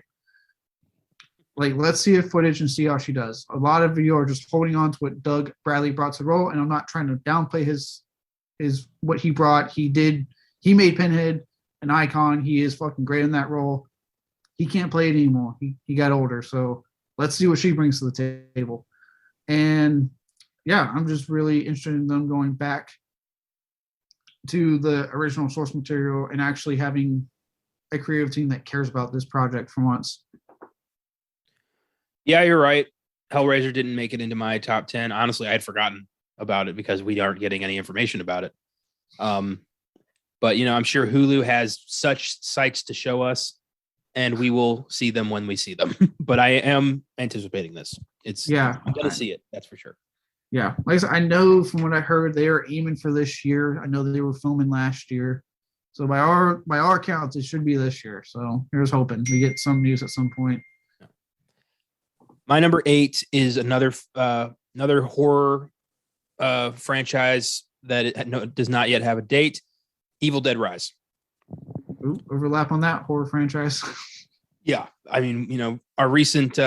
Speaker 2: Like, let's see the footage and see how she does. A lot of you are just holding on to what Doug Bradley brought to the role, and I'm not trying to downplay his what he brought. He made Pinhead an icon. He is fucking great in that role. He can't play it anymore. He got older. So let's see what she brings to the table. And yeah, I'm just really interested in them going back to the original source material and actually having a creative team that cares about this project for once.
Speaker 1: Yeah, you're right. Hellraiser didn't make it into my top 10. Honestly, I had forgotten about it because we aren't getting any information about it. But, I'm sure Hulu has such sites to show us, and we will see them when we see them. But I am anticipating this. I'm going to see it. That's for sure.
Speaker 2: Yeah. Like I said, I know from what I heard, they are aiming for this year. I know that they were filming last year. So by our counts, it should be this year. So here's hoping we get some news at some point.
Speaker 1: My number 8 is another horror franchise that does not yet have a date. Evil Dead Rise.
Speaker 2: Ooh, overlap on that horror franchise.
Speaker 1: Yeah, I mean, our recent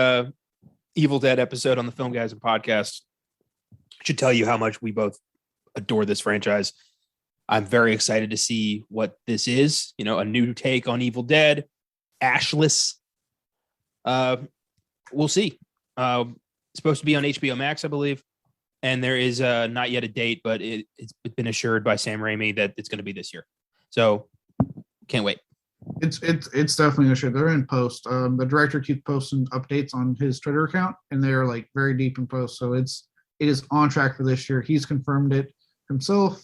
Speaker 1: Evil Dead episode on the Filmgazm podcast should tell you how much we both adore this franchise. I'm very excited to see what this is. A new take on Evil Dead, ashless. We'll see. Supposed to be on HBO Max, I believe, and there is not yet a date, but it's been assured by Sam Raimi that it's going to be this year. So can't wait.
Speaker 2: It's definitely a shit. They're in post. The director keeps posting updates on his Twitter account, and they're like very deep in post. So it is on track for this year. He's confirmed it himself.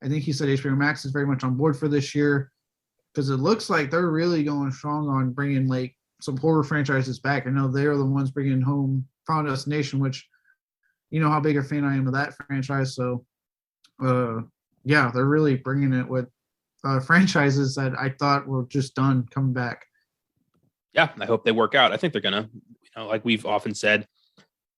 Speaker 2: I think he said HBO Max is very much on board for this year because it looks like they're really going strong on bringing like some horror franchises back. I know they're the ones bringing home Final Destination, which you know how big a fan I am of that franchise. So, yeah, they're really bringing it with franchises that I thought were just done coming back.
Speaker 1: Yeah, I hope they work out. I think they're gonna. Like we've often said,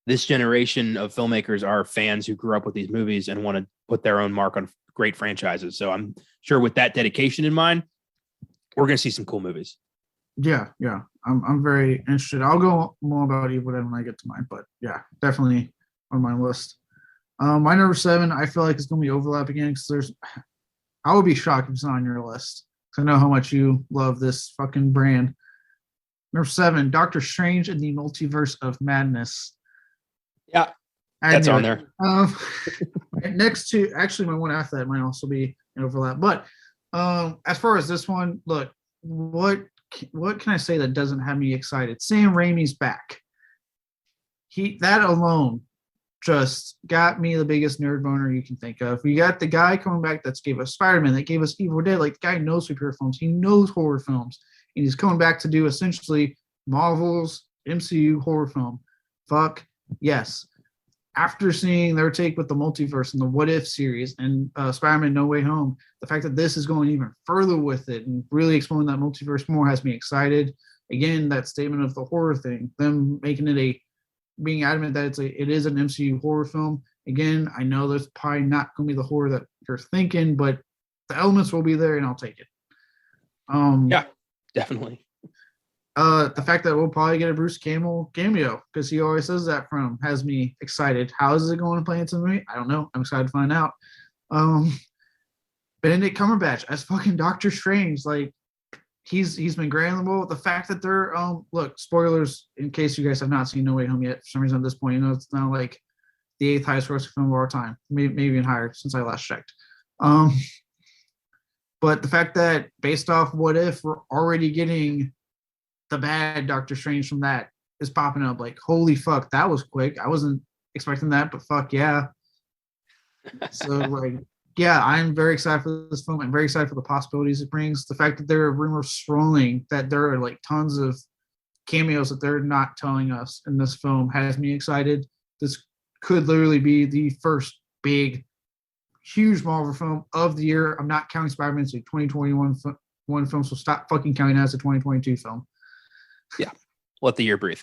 Speaker 1: this generation of filmmakers are fans who grew up with these movies and want to put their own mark on great franchises. So I'm sure with that dedication in mind, we're going to see some cool movies.
Speaker 2: Yeah. I'm very interested. I'll go more about Evil Dead when I get to mine, but yeah, definitely on my list. My number 7, I feel like it's going to be overlap again because I would be shocked if it's not on your list because I know how much you love this fucking brand. Number 7, Doctor Strange and the Multiverse of Madness.
Speaker 1: Yeah, that's on there.
Speaker 2: Next to actually my one after that might also be an overlap. But as far as this one, look, what can I say that doesn't have me excited? Sam Raimi's back. That alone just got me the biggest nerd boner you can think of. We got the guy coming back that's gave us Spider-Man, that gave us Evil Dead. Like the guy knows superhero films, he knows horror films, and he's coming back to do essentially Marvel's MCU horror film. Fuck yes. After seeing their take with the multiverse and the What If series and Spider-Man No Way Home, the fact that this is going even further with it and really exploring that multiverse more has me excited. Again, that statement of the horror thing, them making it being adamant that it is an MCU horror film. Again, I know there's probably not going to be the horror that you're thinking, but the elements will be there and I'll take it.
Speaker 1: Yeah, definitely.
Speaker 2: The fact that we'll probably get a Bruce Campbell cameo because he always says that from has me excited. How is it going to play into the movie? I don't know. I'm excited to find out. Benedict Cumberbatch as fucking Doctor Strange, like he's been great on the role. The fact that they're look, spoilers in case you guys have not seen No Way Home yet for some reason at this point, it's now like the 8th highest grossing film of our time, maybe even higher since I last checked. But the fact that based off What If, we're already getting the bad Doctor Strange from that is popping up. Like, holy fuck, that was quick. I wasn't expecting that, but fuck yeah. So like, yeah, I'm very excited for this film. I'm very excited for the possibilities it brings. The fact that there are rumors swirling that there are like tons of cameos that they're not telling us in this film has me excited. This could literally be the first big, huge Marvel film of the year. I'm not counting Spider-Man, so 2021 film, so stop fucking counting that as a 2022 film.
Speaker 1: Yeah, let the year breathe.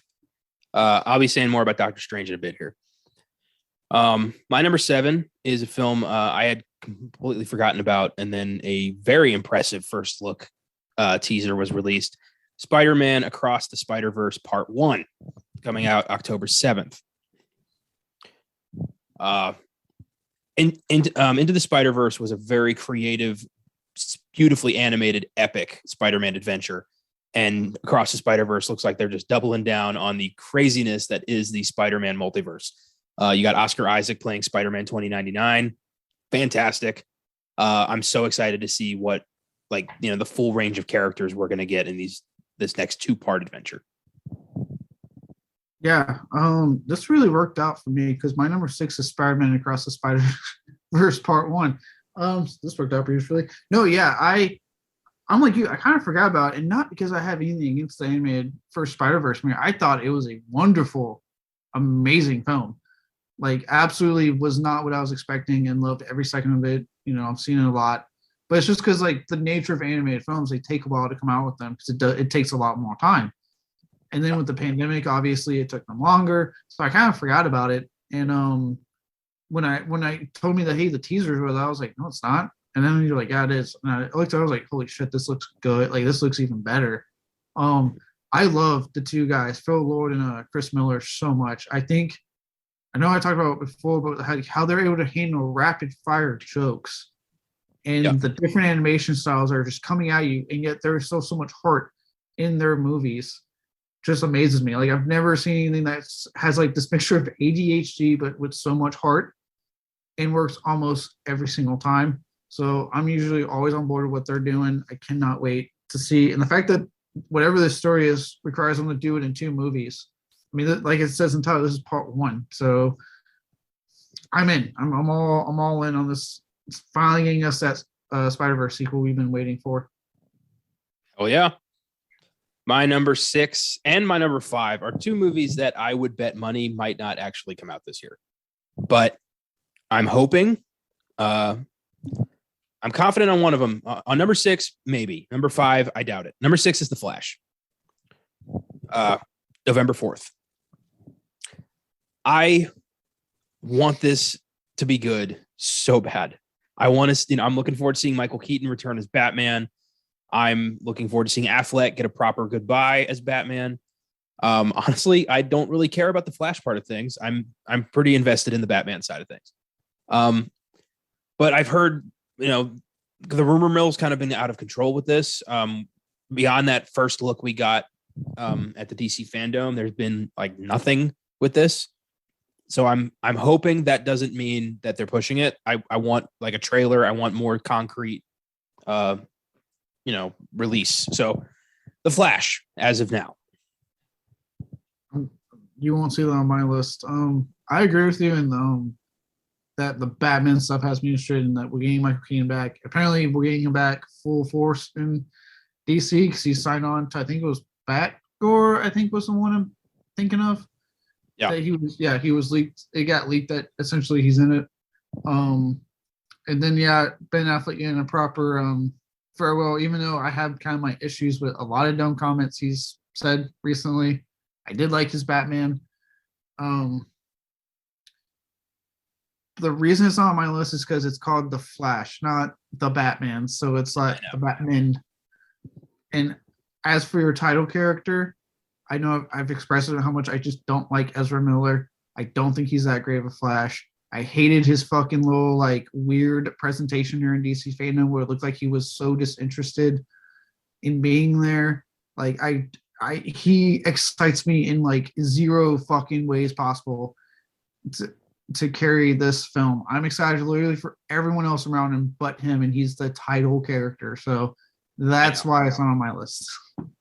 Speaker 1: I'll be saying more about Doctor Strange in a bit here. My number 7 is a film I had completely forgotten about, and then a very impressive first look teaser was released. Spider-Man Across the Spider-Verse Part 1, coming out October 7th. Into the Spider-Verse was a very creative, beautifully animated, epic Spider-Man adventure. And Across the Spider-Verse looks like they're just doubling down on the craziness that is the Spider-Man multiverse. You got Oscar Isaac playing Spider-Man 2099. Fantastic. I'm so excited to see what, the full range of characters we're going to get in this next 2-part adventure.
Speaker 2: Yeah, this really worked out for me because my number 6 is Spider-Man Across the Spider-Verse Part 1. This worked out beautifully. No, yeah, I'm like you. I kind of forgot about it, and not because I have anything against the animated first Spider-Verse movie. I thought it was a wonderful, amazing film. Like, absolutely was not what I was expecting, and loved every second of it. I've seen it a lot. but it's just because like the nature of animated films, they take a while to come out with them because it takes a lot more time. And then with the pandemic, obviously it took them longer, so I kind of forgot about it. And when I told me that hey, the teasers were, I was like, no, it's not. And then you're like, yeah, it is. And I looked, I was like, holy shit, this looks good. Like this looks even better. I love the two guys, Phil Lord and Chris Miller, so much. I know I talked about it before, but how they're able to handle rapid fire jokes and the different animation styles are just coming at you, and yet there's still so much heart in their movies. Just amazes me. Like I've never seen anything that has like this mixture of ADHD but with so much heart and works almost every single time. So I'm usually always on board with what they're doing. I cannot wait to see. And the fact that whatever this story is requires them to do it in 2 movies. I mean, like it says in title, this is part 1. So I'm in. I'm all in on this. It's finally getting us that Spider-Verse sequel we've been waiting for.
Speaker 1: Oh yeah. My number 6 and my number 5 are 2 movies that I would bet money might not actually come out this year. But I'm hoping. I'm confident on one of them. On number 6, maybe. Number 5, I doubt it. Number 6 is The Flash. November 4th. I want this to be good so bad. I'm looking forward to seeing Michael Keaton return as Batman. I'm looking forward to seeing Affleck get a proper goodbye as Batman. Honestly, I don't really care about the Flash part of things. I'm pretty invested in the Batman side of things. But I've heard, the rumor mill's kind of been out of control with this. Beyond that first look we got at the DC Fandom, there's been like nothing with this. So I'm hoping that doesn't mean that they're pushing it. I want like a trailer. I want more concrete, release. So The Flash as of now.
Speaker 2: You won't see that on my list. I agree with you in that the Batman stuff has me interested in that we're getting Michael Keaton back. Apparently we're getting him back full force in DC because he signed on to, I think it was Batgirl, I think was the one I'm thinking of.
Speaker 1: Yeah.
Speaker 2: He was leaked. It got leaked that essentially he's in it. And then Ben Affleck in a proper farewell, even though I have kind of my issues with a lot of dumb comments he's said recently. I did like his Batman. The reason it's not on my list is because it's called The Flash, not The Batman. So it's like The Batman. And as for your title character, I know I've expressed it how much I just don't like Ezra Miller. I don't think he's that great of a Flash. I hated his fucking little like weird presentation here in DC Fandom where it looked like he was so disinterested in being there. Like he excites me in like 0 fucking ways possible to carry this film. I'm excited literally for everyone else around him but him, and he's the title character. So that's why it's not on my list.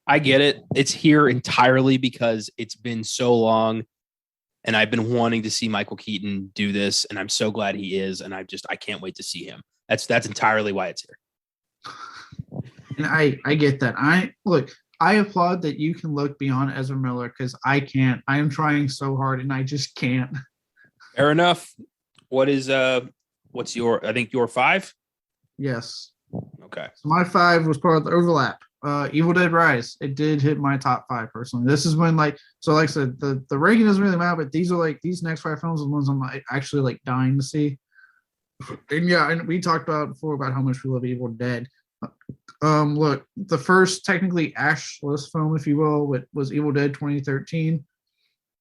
Speaker 1: I get it. It's here entirely because it's been so long and I've been wanting to see Michael Keaton do this, and I'm so glad he is, and I can't wait to see him. That's entirely why it's here.
Speaker 2: And I get that. I applaud that you can look beyond Ezra Miller because I can't. I am trying so hard and I just can't.
Speaker 1: Fair enough. What's your 5?
Speaker 2: Yes.
Speaker 1: Okay.
Speaker 2: So my 5 was part of the overlap. Evil Dead Rise. It did hit my top 5 personally. This is when like I said, the ranking doesn't really matter, but these next 5 films are the ones I'm actually like dying to see. And we talked about before about how much we love Evil Dead. Look, the first technically Ashless film, if you will, was Evil Dead 2013.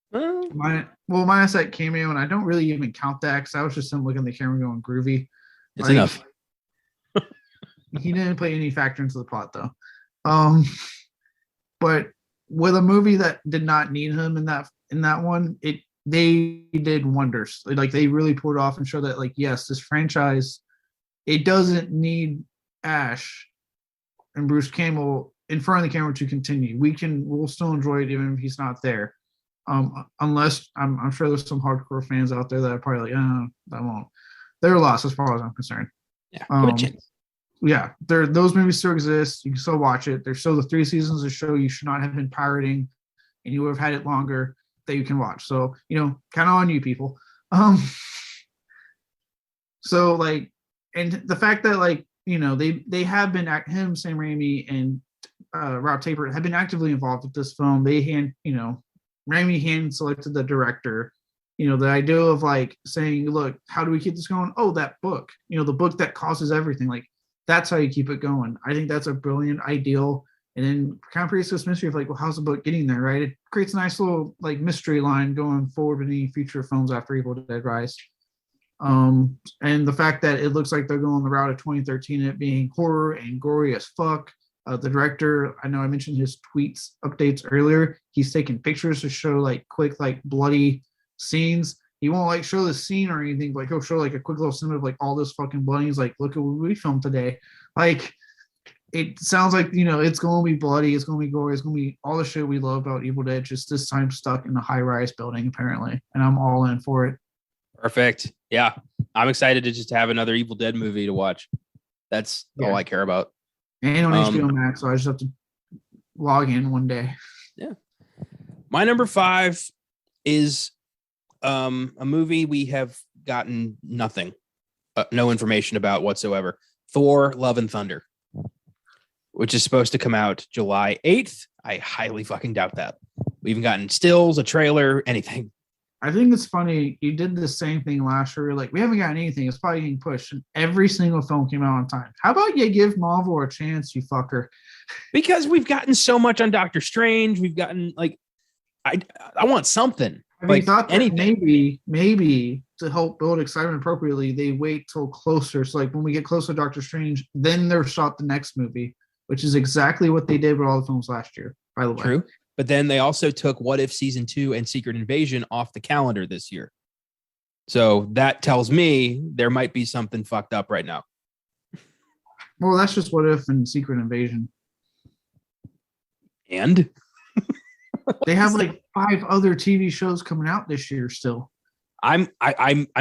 Speaker 2: Minus that cameo, and I don't really even count that because I was just him looking at the camera going groovy.
Speaker 1: It's enough.
Speaker 2: He didn't play any factor into the plot though. But with a movie that did not need him in that one, they did wonders. Like they really pulled off and showed that like yes, this franchise, it doesn't need Ash and Bruce Campbell in front of the camera to continue. We'll still enjoy it even if he's not there. Unless I'm sure there's some hardcore fans out there that are probably like, that won't. They're lost as far as I'm concerned.
Speaker 1: Yeah,
Speaker 2: those movies still exist. You can still watch it. There's still the 3 seasons of the show you should not have been pirating, and you would have had it longer that you can watch. So kind of on you people. So like, and the fact that like they have been Sam Raimi and Rob Tapert have been actively involved with this film. Raimi hand selected the director. The idea of like saying, look, how do we keep this going? Oh, that book, the book that causes everything. Like, that's how you keep it going. I think that's a brilliant ideal. And then kind of creates this mystery of like, well, how's the book getting there, right? It creates a nice little like mystery line going forward with any future films after Evil Dead Rise. And the fact that it looks like they're going the route of 2013, it being horror and gory as fuck. The director, I know I mentioned his tweets updates earlier. He's taking pictures to show like quick, like bloody scenes. He won't like show the scene or anything, but he'll show like a quick little snippet of like all this fucking blood. He's like, look at what we filmed today. Like, it sounds like, it's going to be bloody. It's going to be gory. It's going to be all the shit we love about Evil Dead, just this time stuck in a high-rise building, apparently. And I'm all in for it.
Speaker 1: Perfect. Yeah. I'm excited to just have another Evil Dead movie to watch. That's all I care about.
Speaker 2: And on HBO Max, so I just have to log in one day.
Speaker 1: Yeah. My number 5 is a movie we have gotten nothing, no information about whatsoever. Thor: Love and Thunder, which is supposed to come out July 8th. I highly fucking doubt that. We haven't gotten stills, a trailer, anything.
Speaker 2: I think it's funny. You did the same thing last year. Like, we haven't gotten anything. It's probably getting pushed. And every single film came out on time. How about you give Marvel a chance, you fucker?
Speaker 1: Because we've gotten so much on Doctor Strange. We've gotten like, I want something.
Speaker 2: Have you thought that maybe to help build excitement appropriately, they wait till closer. So like when we get closer to Doctor Strange, then they're shot the next movie, which is exactly what they did with all the films last year, by the way.
Speaker 1: True. But then they also took What If Season 2 and Secret Invasion off the calendar this year. So that tells me there might be something fucked up right now.
Speaker 2: Well, that's just What If and Secret Invasion.
Speaker 1: And?
Speaker 2: They have like 5 other TV shows coming out this year still.
Speaker 1: I'm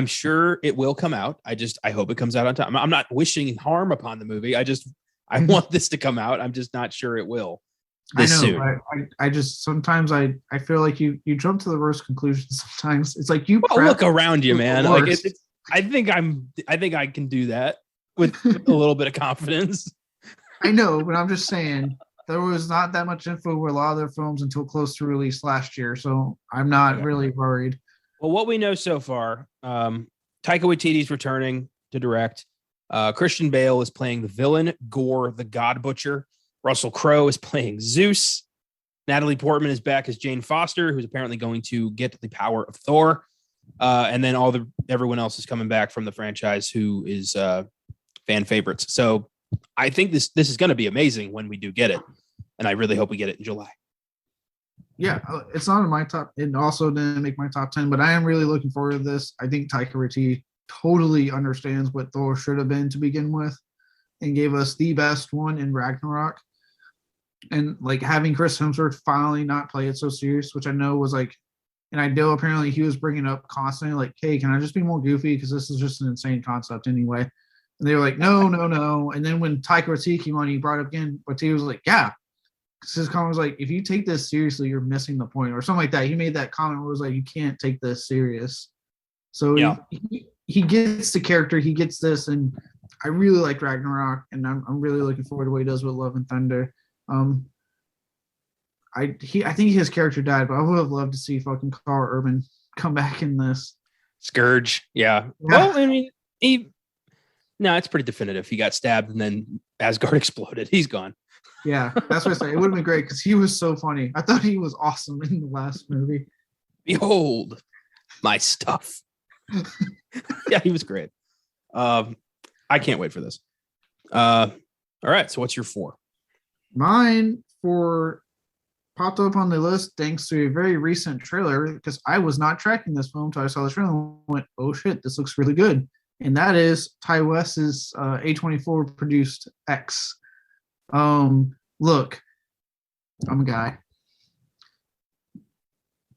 Speaker 1: sure it will come out. I hope it comes out on time. I'm not wishing harm upon the movie. I want this to come out. I'm just not sure it will.
Speaker 2: Soon. I just sometimes I feel like you jump to the worst conclusions. Sometimes it's like
Speaker 1: look around you, man. Like I think I can do that with a little bit of confidence.
Speaker 2: I know, but I'm just saying there was not that much info with a lot of their films until close to release last year, so I'm not really worried.
Speaker 1: Well, what we know so far, Taika Waititi's returning to direct. Christian Bale is playing the villain, Gore the God Butcher. Russell Crowe is playing Zeus. Natalie Portman is back as Jane Foster, who's apparently going to get the power of Thor. And then everyone else is coming back from the franchise who is fan favorites. So I think this is going to be amazing when we do get it. And I really hope we get it in July.
Speaker 2: Yeah, it's not in my top. It also didn't make my top 10, but I am really looking forward to this. I think Taika Waititi totally understands what Thor should have been to begin with and gave us the best one in Ragnarok. And like having Chris Hemsworth finally not play it so serious, which I know was like an ideal. Apparently he was bringing up constantly like, hey, can I just be more goofy? Because this is just an insane concept anyway. And they were like, no. And then when Taika Waititi came on, he brought up again, Waititi was like, yeah. Because his comment was like, if you take this seriously, you're missing the point or something like that. He made that comment where it was like, you can't take this serious. So he gets the character, he gets this. And I really like Ragnarok, and I'm really looking forward to what he does with Love and Thunder. I think his character died, but I would have loved to see fucking Carl Urban come back in this.
Speaker 1: Scourge, yeah. Well, I mean, it's pretty definitive. He got stabbed, and then Asgard exploded. He's gone.
Speaker 2: Yeah, that's what I say. It would have been great because he was so funny. I thought he was awesome in the last movie.
Speaker 1: Behold my stuff. Yeah, he was great. I can't wait for this. All right, so what's your 4?
Speaker 2: Mine popped up on the list thanks to a very recent trailer because I was not tracking this film until I saw the trailer and went, oh shit, this looks really good. And that is Ty West's A24 produced X. Look, I'm a guy.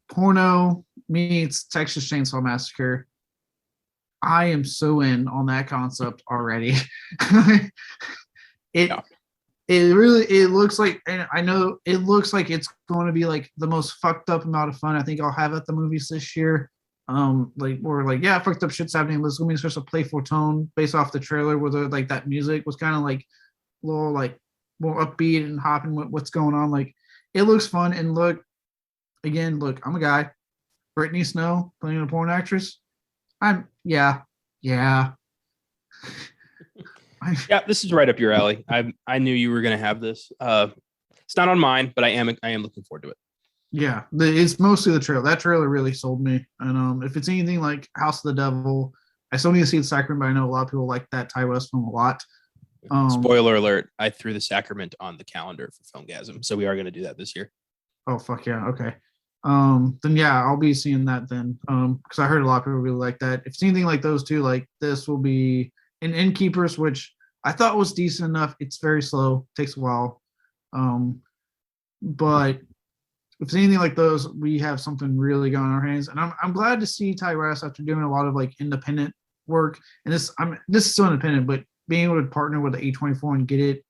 Speaker 2: Porno meets Texas Chainsaw Massacre. I am so in on that concept already. It looks like, and I know it looks like it's going to be like the most fucked up amount of fun I think I'll have at the movies this year. like we're like, yeah, fucked up shit's happening. There's gonna be such a playful tone based off the trailer where like that music was kind of like a little like more upbeat and hopping with what's going on. Like it looks fun. And look, I'm a guy. Brittany Snow playing a porn actress. Yeah.
Speaker 1: Yeah, this is right up your alley. I knew you were gonna have this. It's not on mine, but I am looking forward to it.
Speaker 2: Yeah, it's mostly the trailer. That trailer really sold me. And if it's anything like House of the Devil, I still need to see the Sacrament, but I know a lot of people like that Ty West film a lot.
Speaker 1: Spoiler alert, I threw the Sacrament on the calendar for Filmgazm, so we are going to do that this year.
Speaker 2: Oh, fuck yeah. Okay. Then yeah, I'll be seeing that then. Because I heard a lot of people really like that. If it's anything like those two, like this will be an Innkeepers, which I thought was decent enough. It's very slow, takes a while. But if it's anything like those, we have something really going on our hands. And I'm glad to see Ty West after doing a lot of like independent work. And this is still independent, but being able to partner with the A24 and get it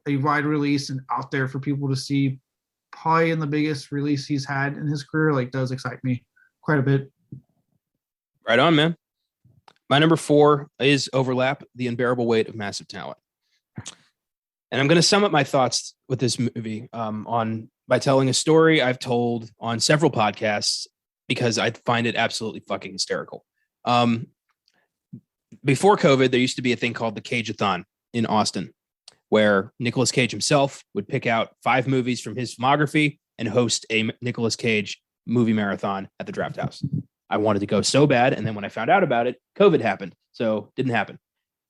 Speaker 2: a wide release and out there for people to see, probably in the biggest release he's had in his career, like does excite me quite a bit.
Speaker 1: Right on, man. My number 4 is Overlap, The Unbearable Weight of Massive Talent. And I'm going to sum up my thoughts with this movie by telling a story I've told on several podcasts because I find it absolutely fucking hysterical. Before COVID, there used to be a thing called the Cage-a-thon in Austin, where Nicolas Cage himself would pick out 5 movies from his filmography and host a Nicolas Cage movie marathon at the Draft House. I wanted to go so bad, and then when I found out about it, COVID happened, so it didn't happen.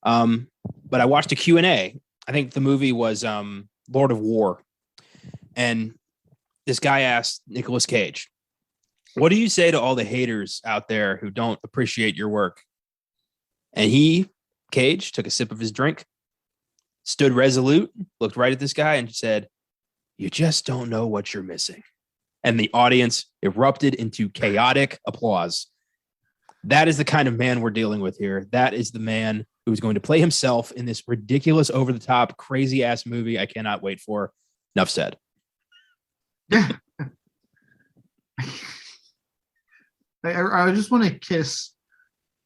Speaker 1: But I watched a Q&A. I think the movie was Lord of War, and this guy asked Nicolas Cage, "What do you say to all the haters out there who don't appreciate your work?" And Cage, took a sip of his drink, stood resolute, looked right at this guy and said, "You just don't know what you're missing." And the audience erupted into chaotic applause. That is the kind of man we're dealing with here. That is the man who's going to play himself in this ridiculous, over-the-top, crazy-ass movie I cannot wait for. Enough said.
Speaker 2: Yeah. I just want to kiss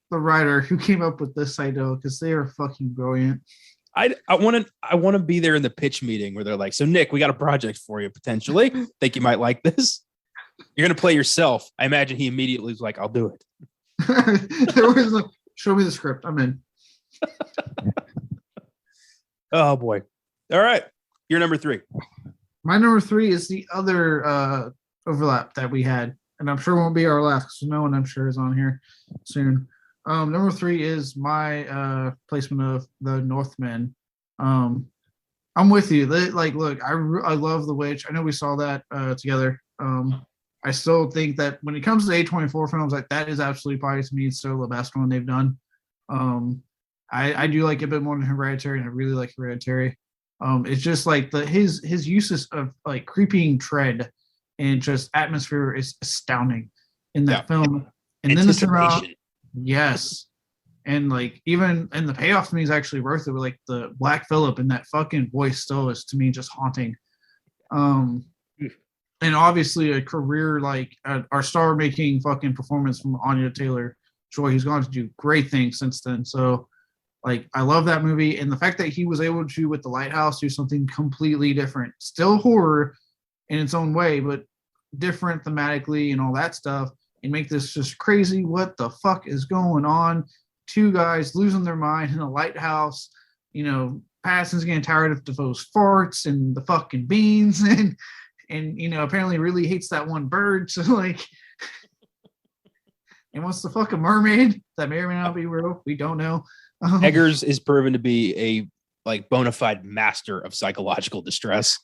Speaker 2: the writer who came up with this idea because they are fucking brilliant.
Speaker 1: I want to be there in the pitch meeting where they're like, "So Nick, we got a project for you potentially. Think you might like this? You're gonna play yourself." I imagine he immediately was like, "I'll do it."
Speaker 2: There was like, "Show me the script. I'm in."
Speaker 1: Oh boy! All right, you're number 3.
Speaker 2: My number 3 is the other overlap that we had, and I'm sure won't be our last because no one I'm sure is on here soon. Number 3 is my placement of The Northman. I'm with you. Look, I love The Witch. I know we saw that together. I still think that when it comes to A24 films, like that is absolutely probably to me still the best one they've done. I do like it a bit more than Hereditary, and I really like Hereditary. It's just like his uses of like creeping tread and just atmosphere is astounding in that film. And then it's around, yes. And like even and the payoff to me is actually worth it. With like the Black Phillip and that fucking voice still is to me just haunting. And obviously a career like our star-making fucking performance from Anya Taylor-Joy, who's gone to do great things since then. So like I love that movie, and the fact that he was able to with The Lighthouse do something completely different, still horror in its own way, but different thematically and all that stuff, and make this just crazy. What the fuck is going on? 2 guys losing their mind in a lighthouse. You know, Pattinson's getting tired of Defoe's farts and the fucking beans, and you know apparently really hates that one bird. So like, and wants to fuck a mermaid that may or may not be real. We don't know.
Speaker 1: Eggers is proven to be a like bona fide master of psychological distress,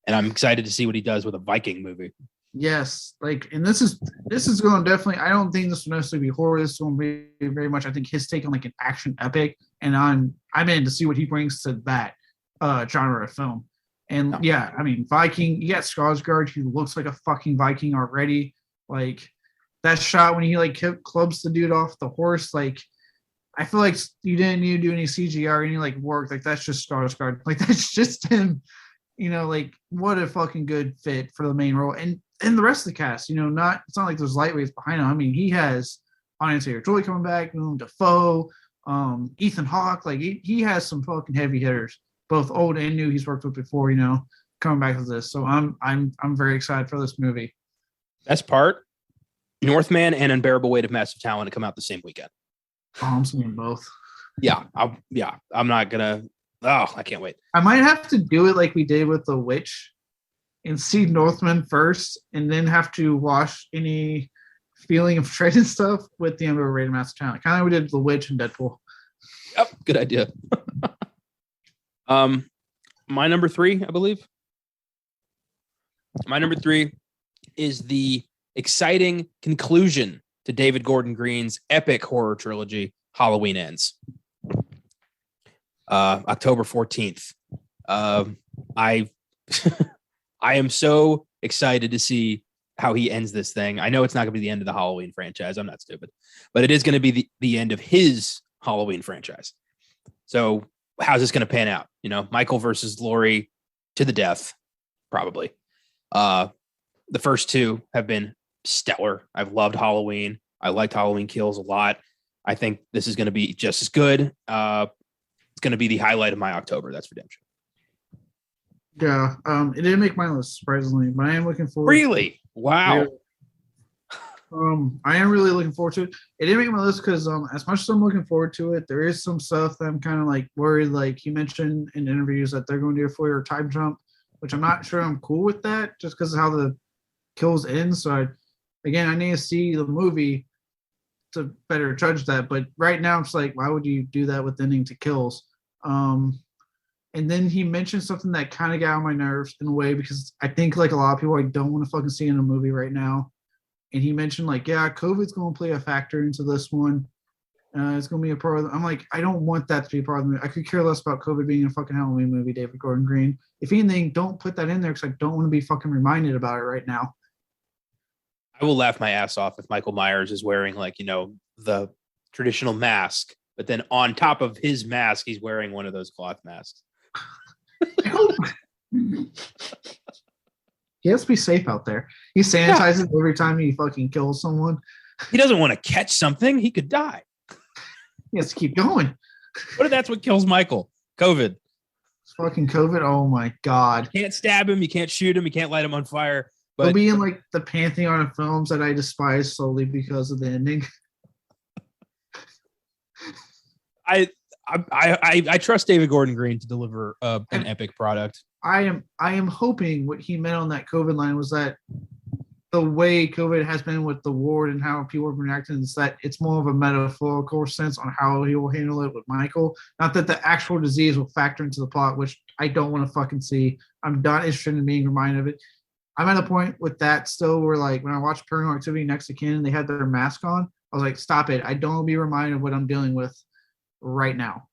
Speaker 1: and I'm excited to see what he does with a Viking movie.
Speaker 2: Yes, like, and this is going to definitely. I don't think this will necessarily be horror. This will be very much, I think, his take on like an action epic, and I'm in to see what he brings to that genre of film. And yeah, I mean, Viking. You got Skarsgård, who looks like a fucking Viking already. Like that shot when he like clubs the dude off the horse, like. I feel like you didn't need to do any CGI or any like work. Like that's just Skarsgård. Like that's just him. You know, like what a fucking good fit for the main role. And and the rest of the cast, it's not like there's lightweights behind him. I mean, he has Anya Taylor-Joy coming back, Willem Dafoe, Ethan Hawke. Like he has some fucking heavy hitters, both old and new. He's worked with before, coming back to this. So I'm very excited for this movie.
Speaker 1: Best part, Northman and Unbearable Weight of Massive Talent to come out the same weekend.
Speaker 2: Oh, I'm seeing both.
Speaker 1: Yeah, I'm not gonna. Oh, I can't wait.
Speaker 2: I might have to do it like we did with The Witch and see Northman first, and then have to watch any feeling of dread and stuff with the Unbearable Weight of Massive Talent. Kind of we did The Witch and Deadpool.
Speaker 1: Yep, good idea. My number 3, I believe. My number 3 is the exciting conclusion to David Gordon Green's epic horror trilogy, Halloween Ends. October 14th. I am so excited to see how he ends this thing. I know it's not going to be the end of the Halloween franchise. I'm not stupid, but it is going to be the end of his Halloween franchise. So how's this going to pan out? Michael versus Laurie to the death, probably. The first 2 have been stellar. I've loved Halloween. I liked Halloween Kills a lot. I think this is going to be just as good. It's going to be the highlight of my October. That's Redemption.
Speaker 2: Yeah. It didn't make my list, surprisingly, but I am looking forward.
Speaker 1: Really? Wow.
Speaker 2: I am really looking forward to it. It didn't make my list because as much as I'm looking forward to it, there is some stuff that I'm kind of like worried. Like he mentioned in interviews that they're going to do a 4-year time jump, which I'm not sure I'm cool with that just because of how the kills end. So I need to see the movie to better judge that. But right now it's like, why would you do that with ending to kills? And then he mentioned something that kind of got on my nerves in a way, because I think like a lot of people I don't want to fucking see in a movie right now. And he mentioned like, yeah, COVID's going to play a factor into this one. It's going to be a part of I'm like, I don't want that to be a part of the movie. I could care less about COVID being a fucking Halloween movie, David Gordon Green. If anything, don't put that in there because I don't want to be fucking reminded about it right now.
Speaker 1: I will laugh my ass off if Michael Myers is wearing like, the traditional mask, but then on top of his mask, he's wearing one of those cloth masks.
Speaker 2: He has to be safe out there. He sanitizes every time he fucking kills someone.
Speaker 1: He doesn't want to catch something. He could die.
Speaker 2: He has to keep going.
Speaker 1: What if that's what kills Michael? COVID.
Speaker 2: It's fucking COVID. Oh my God.
Speaker 1: You can't stab him. You can't shoot him. You can't light him on fire. But
Speaker 2: he'll be in like the pantheon of films that I despise solely because of the ending.
Speaker 1: I trust David Gordon Green to deliver an epic product.
Speaker 2: I am hoping what he meant on that COVID line was that the way COVID has been with the ward and how people have been reacting is that it's more of a metaphorical sense on how he will handle it with Michael. Not that the actual disease will factor into the plot, which I don't want to fucking see. I'm not interested in being reminded of it. I'm at a point with that still where like when I watched Paranormal Activity next to Ken and they had their mask on, I was like, stop it. I don't want to be reminded of what I'm dealing with right now.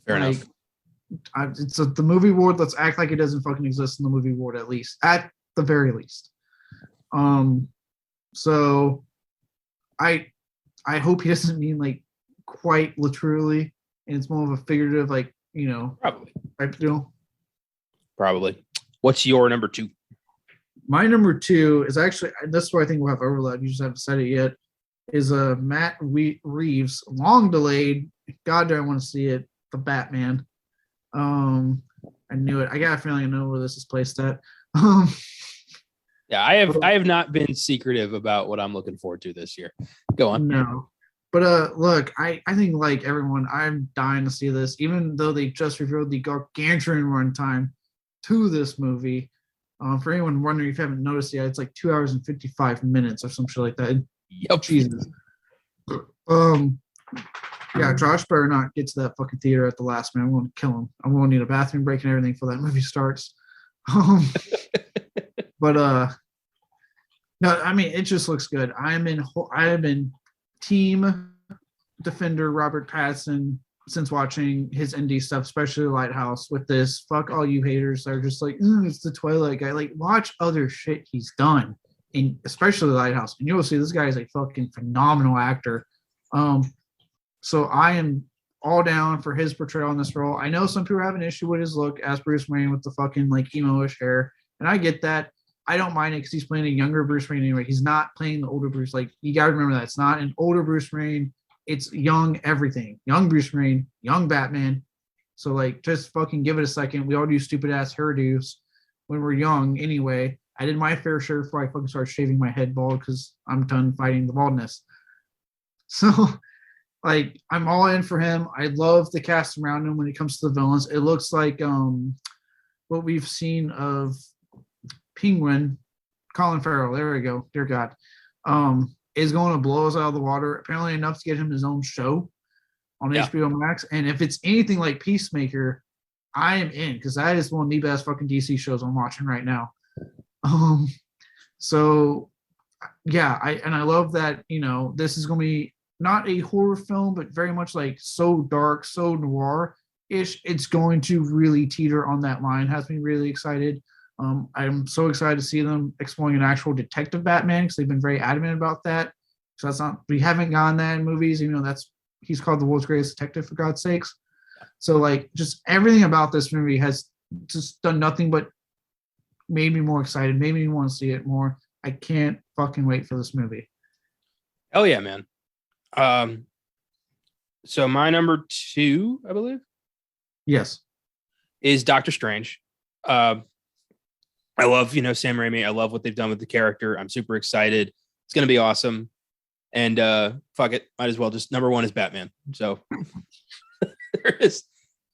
Speaker 1: Fair enough.
Speaker 2: It's the movie ward. Let's act like it doesn't fucking exist in the movie ward, at least, at the very least. So I hope he doesn't mean like quite literally, and it's more of a figurative, like,
Speaker 1: probably
Speaker 2: type deal.
Speaker 1: Probably. What's your number 2?
Speaker 2: My number 2 is actually, this is where I think we'll have overlap. You just haven't said it yet. Is Matt Reeves, long delayed. God, do I want to see it? The Batman. I knew it. I got a feeling I know where this is placed at.
Speaker 1: Yeah, I have not been secretive about what I'm looking forward to this year. Go on.
Speaker 2: No. But look, I think like everyone, I'm dying to see this, even though they just revealed the gargantuan runtime to this movie. For anyone wondering if you haven't noticed yet, it's like 2 hours and 55 minutes or some shit like that.
Speaker 1: Yep.
Speaker 2: Jesus. Yeah, Josh better not get to that fucking theater at the last minute. I'm going to kill him. I'm going to need a bathroom break and everything before that movie starts. But no, I mean, it just looks good. I am in team defender Robert Pattinson since watching his indie stuff, especially Lighthouse. With this, fuck all you haters that are just like, it's the Twilight guy. Like, watch other shit he's done, and especially Lighthouse, and you'll see this guy is a fucking phenomenal actor. So I am all down for his portrayal in this role. I know some people have an issue with his look as Bruce Wayne with the fucking like emo-ish hair, and I get that. I don't mind it because he's playing a younger Bruce Wayne anyway. He's not playing the older Bruce. Like, you gotta remember that it's not an older Bruce Wayne. It's young everything. Young Bruce Wayne, young Batman. So like, just fucking give it a second. We all do stupid ass hairdos when we're young anyway. I did my fair share before I fucking started shaving my head bald because I'm done fighting the baldness. So like, I'm all in for him. I love the cast around him when it comes to the villains. It looks like what we've seen of Penguin, Colin Farrell. There we go. Dear God, is going to blow us out of the water. Apparently enough to get him his own show on HBO Max. And if it's anything like Peacemaker, I am in because that is one of the best fucking DC shows I'm watching right now. So yeah, I love that, you know, this is going to be not a horror film, but very much like so dark, so noir-ish. It's going to really teeter on that line. Has me really excited. I'm so excited to see them exploring an actual detective Batman because they've been very adamant about that. So that's not, we haven't gotten that in movies, even though he's called the world's greatest detective, for God's sakes. So like, just everything about this movie has just done nothing but made me more excited, made me want to see it more. I can't fucking wait for this movie.
Speaker 1: Hell yeah, man. So my number 2, I believe,
Speaker 2: yes,
Speaker 1: is Doctor Strange. I love, Sam Raimi. I love what they've done with the character. I'm super excited. It's going to be awesome. And fuck it, might as well just number 1 is Batman. So there it is.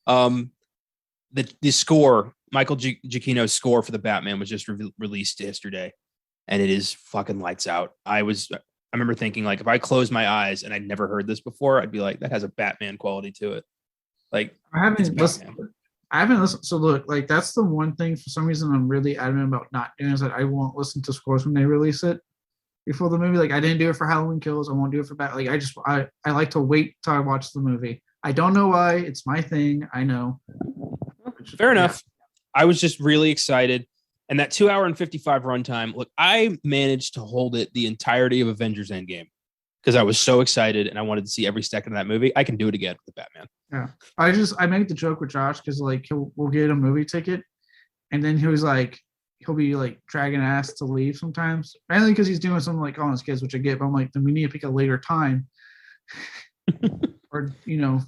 Speaker 1: The score, Michael Giacchino's score for the Batman was just released yesterday, and it is fucking lights out. I remember thinking, like, if I closed my eyes and I'd never heard this before, I'd be like, that has a Batman quality to it. Like,
Speaker 2: I haven't listened. So look, like, that's the one thing for some reason I'm really adamant about not doing, is that I won't listen to scores when they release it before the movie. Like, I didn't do it for Halloween Kills. I won't do it for Bat. Like, I like to wait till I watch the movie. I don't know why. It's my thing. I know.
Speaker 1: Fair enough. I was just really excited. And that 2 hour and 55 runtime, look, I managed to hold it the entirety of Avengers Endgame because I was so excited and I wanted to see every second of that movie. I can do it again with Batman.
Speaker 2: Yeah. I make the joke with Josh because, like, we'll get a movie ticket and then he'll be like dragging ass to leave sometimes. Mainly because he's doing something like calling his kids, which I get, but I'm like, then we need to pick a later time. Or,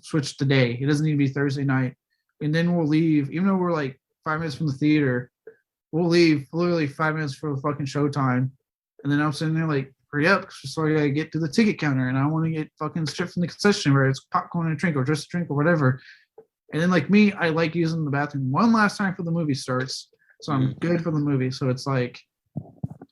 Speaker 2: switch the day. It doesn't need to be Thursday night. And then we'll leave, even though we're like 5 minutes from the theater, we'll leave literally 5 minutes for the fucking showtime. And then I'm sitting there like, hurry up, so I gotta get to the ticket counter and I want to get fucking stripped from the concession where it's popcorn and a drink or just a drink or whatever. And then, like me, I like using the bathroom one last time before the movie starts. So I'm good for the movie. So it's like,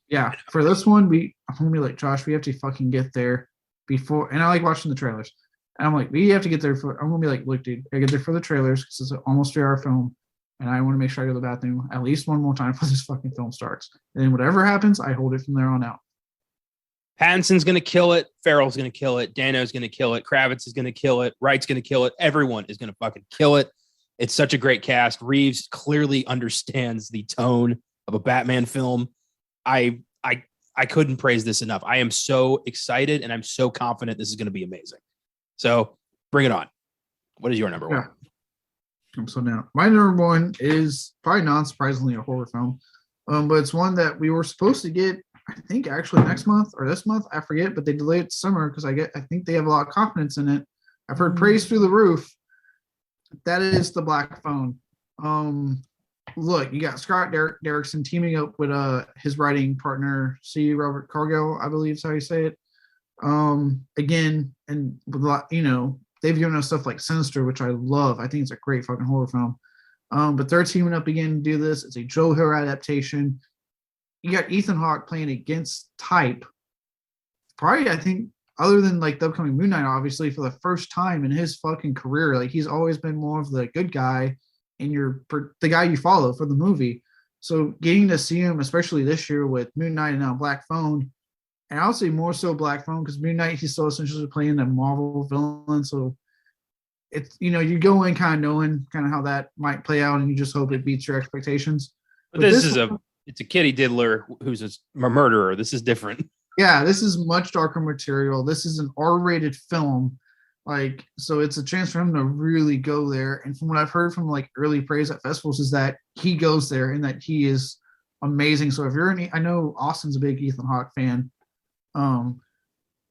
Speaker 2: yeah, for this one, I'm gonna be like, Josh, we have to fucking get there before. And I like watching the trailers. And I'm like, we have to get there I'm gonna be like, look, dude, I get there for the trailers because it's an almost 3 hour film. And I want to make sure I go to the bathroom at least one more time before this fucking film starts. And then whatever happens, I hold it from there on out.
Speaker 1: Pattinson's going to kill it. Farrell's going to kill it. Dano's going to kill it. Kravitz is going to kill it. Wright's going to kill it. Everyone is going to fucking kill it. It's such a great cast. Reeves clearly understands the tone of a Batman film. I couldn't praise this enough. I am so excited and I'm so confident this is going to be amazing. So bring it on. What is your number 1?
Speaker 2: I'm so down. My number 1 is probably non-surprisingly a horror film, but it's one that we were supposed to get, I think, actually next month or this month. I forget, but they delayed it to summer because I think they have a lot of confidence in it. I've heard praise through the roof. That is The Black Phone. Look, you got Scott Derrickson teaming up with his writing partner, C. Robert Cargill, I believe is how you say it. Again, and with a lot, they've given us stuff like Sinister, which I love. I think it's a great fucking horror film. But they're teaming up again to do this. It's a Joe Hill adaptation. You got Ethan Hawke playing against type. Probably, I think, other than like the upcoming Moon Knight, obviously, for the first time in his fucking career. Like, he's always been more of the good guy and the guy you follow for the movie. So getting to see him, especially this year with Moon Knight and now Black Phone, and I'll say more so Black Phone because Moon Knight, he's still essentially playing a Marvel villain. So it's, you go in kind of knowing kind of how that might play out and you just hope it beats your expectations.
Speaker 1: But it's a kitty diddler who's a murderer. This is different.
Speaker 2: Yeah, this is much darker material. This is an R-rated film. Like, so it's a chance for him to really go there. And from what I've heard from like early praise at festivals is that he goes there and that he is amazing. So if you're I know Austin's a big Ethan Hawke fan.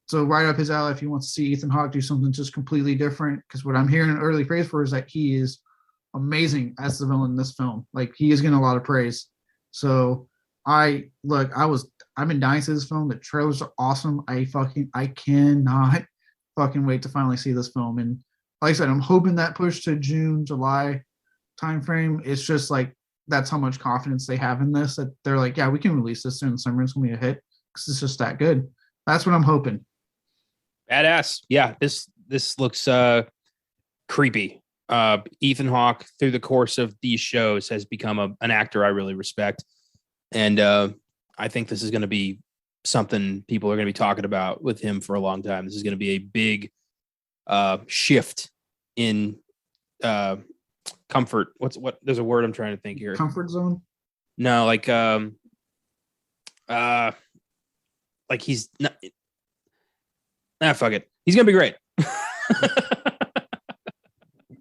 Speaker 2: So right up his alley if you want to see Ethan Hawke do something just completely different. Because what I'm hearing in early praise for is that he is amazing as the villain in this film. Like he is getting a lot of praise. So I've been dying to this film. The trailers are awesome. I cannot fucking wait to finally see this film. And like I said, I'm hoping that push to June, July timeframe. It's just like that's how much confidence they have in this, that they're like, yeah, we can release this during the summer. It's gonna be a hit because it's just that good. That's what I'm hoping.
Speaker 1: Badass. Yeah, this looks creepy. Ethan Hawke, through the course of these shows, has become an actor I really respect. And I think this is going to be something people are going to be talking about with him for a long time. This is going to be a big shift in comfort. There's a word I'm trying to think here.
Speaker 2: Comfort zone?
Speaker 1: No, like he's not. Fuck it. He's going to be great.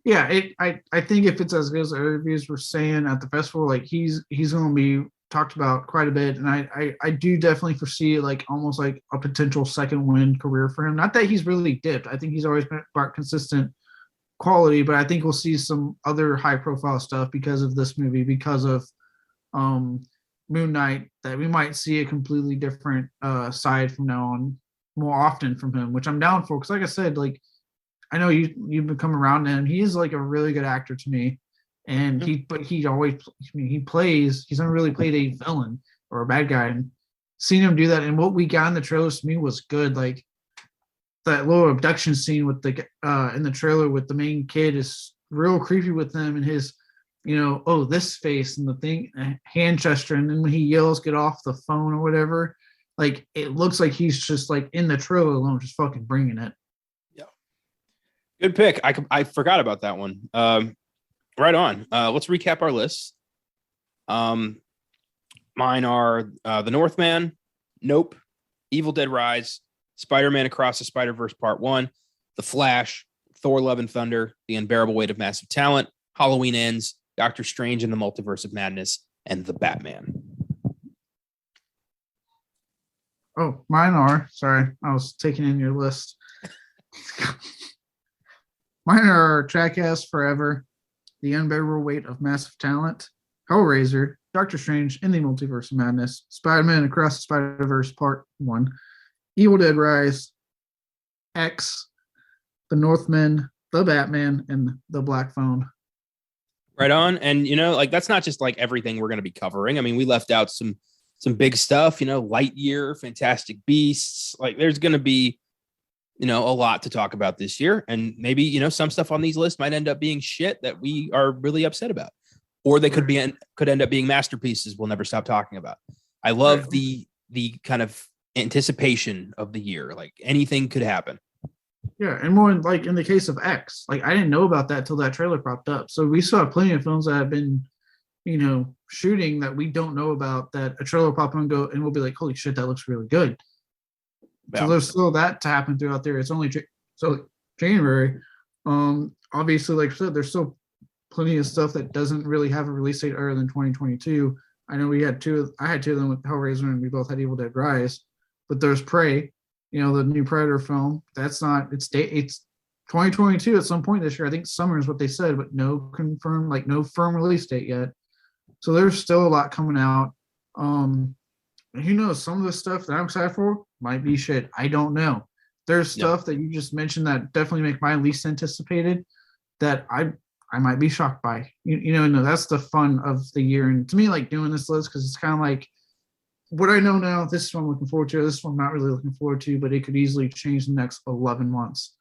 Speaker 2: Yeah, I think if it's as good as the reviews were saying at the festival, like he's going to be talked about quite a bit, and I do definitely foresee like almost like a potential second wind career for him. Not that he's really dipped. I think he's always been about consistent quality, but I think we'll see some other high profile stuff because of this movie, because of Moon Knight, that we might see a completely different side from now on more often from him, which I'm down for. Because like I said, like I know you've become around him. He is like a really good actor to me. And he's never really played a villain or a bad guy. And seeing him do that, and what we got in the trailers to me was good. Like that little abduction scene with the in the trailer with the main kid is real creepy with him and his, this face and the thing, hand gesture, and then when he yells, "Get off the phone" or whatever. Like it looks like he's just like in the trailer alone, just fucking bringing it.
Speaker 1: Yeah, good pick. I forgot about that one. Right on. Let's recap our lists. Mine are The Northman, Nope, Evil Dead Rise, Spider-Man Across the Spider-Verse Part 1, The Flash, Thor Love and Thunder, The Unbearable Weight of Massive Talent, Halloween Ends, Doctor Strange in the Multiverse of Madness, and The Batman.
Speaker 2: Oh, mine are. Sorry, I was taking in your list. Mine are Jackass Forever, The Unbearable Weight of Massive Talent, Hellraiser, Doctor Strange in the Multiverse of Madness, Spider-Man Across the Spider-Verse Part 1, Evil Dead Rise, X, The Northman, The Batman, and The Black Phone.
Speaker 1: Right on. And, that's not just like everything we're going to be covering. I mean, we left out some big stuff, Lightyear, Fantastic Beasts. Like there's going to be, a lot to talk about this year. And maybe, some stuff on these lists might end up being shit that we are really upset about, or they could end up being masterpieces we'll never stop talking about. I love the kind of anticipation of the year. Like anything could happen.
Speaker 2: Yeah. And more like in the case of X, like I didn't know about that till that trailer popped up. So we saw plenty of films that have been, shooting that we don't know about, that a trailer pop and go, and we'll be like, holy shit, that looks really good. Yeah. So there's still that to happen throughout there. It's only January. Obviously, like I said, there's still plenty of stuff that doesn't really have a release date earlier than 2022. I know I had two of them with Hellraiser, and we both had Evil Dead Rise. But there's Prey, the new Predator film. It's 2022 at some point this year. I think summer is what they said, but no firm release date yet. So there's still a lot coming out. Who knows? Some of the stuff that I'm excited for might be shit. I don't know. There's stuff that you just mentioned that definitely make my least anticipated that I might be shocked by. That's the fun of the year. And to me, like doing this list, because it's kind of like what I know now, this is what I'm looking forward to. This is what I'm not really looking forward to, but it could easily change the next 11 months.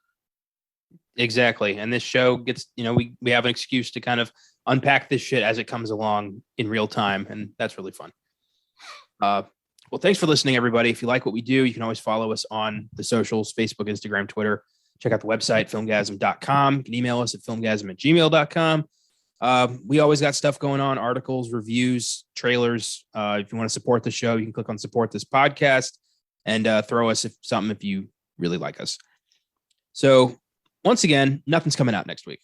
Speaker 1: Exactly. And this show gets, we have an excuse to kind of unpack this shit as it comes along in real time. And that's really fun. Well, thanks for listening, everybody. If you like what we do, you can always follow us on the socials, Facebook, Instagram, Twitter. Check out the website, filmgazm.com. You can email us at filmgazm@gmail.com. We always got stuff going on, articles, reviews, trailers. If you want to support the show, you can click on support this podcast and throw us something if you really like us. So once again, nothing's coming out next week.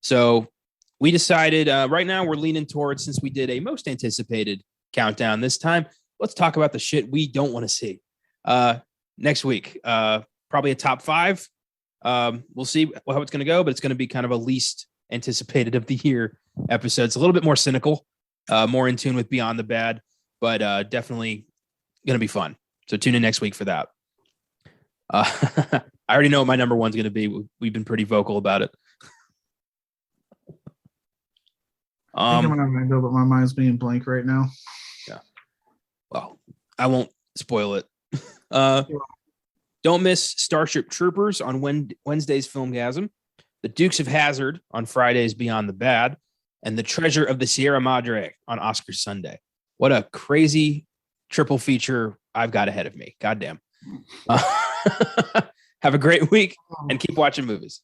Speaker 1: So we decided right now we're leaning towards, since we did a most anticipated countdown this time, let's talk about the shit we don't want to see next week. Probably a top 5. We'll see how it's going to go, but it's going to be kind of a least anticipated of the year episode. It's a little bit more cynical, more in tune with Beyond the Bad, but definitely going to be fun. So tune in next week for that. I already know what my number 1's going to be. We've been pretty vocal about it.
Speaker 2: I think I'm gonna go, but my mind's being blank right now.
Speaker 1: Yeah. Well, I won't spoil it. Don't miss Starship Troopers on Wednesday's Filmgazm, The Dukes of Hazzard on Friday's Beyond the Bad, and The Treasure of the Sierra Madre on Oscar Sunday. What a crazy triple feature I've got ahead of me. Goddamn. Have a great week and keep watching movies.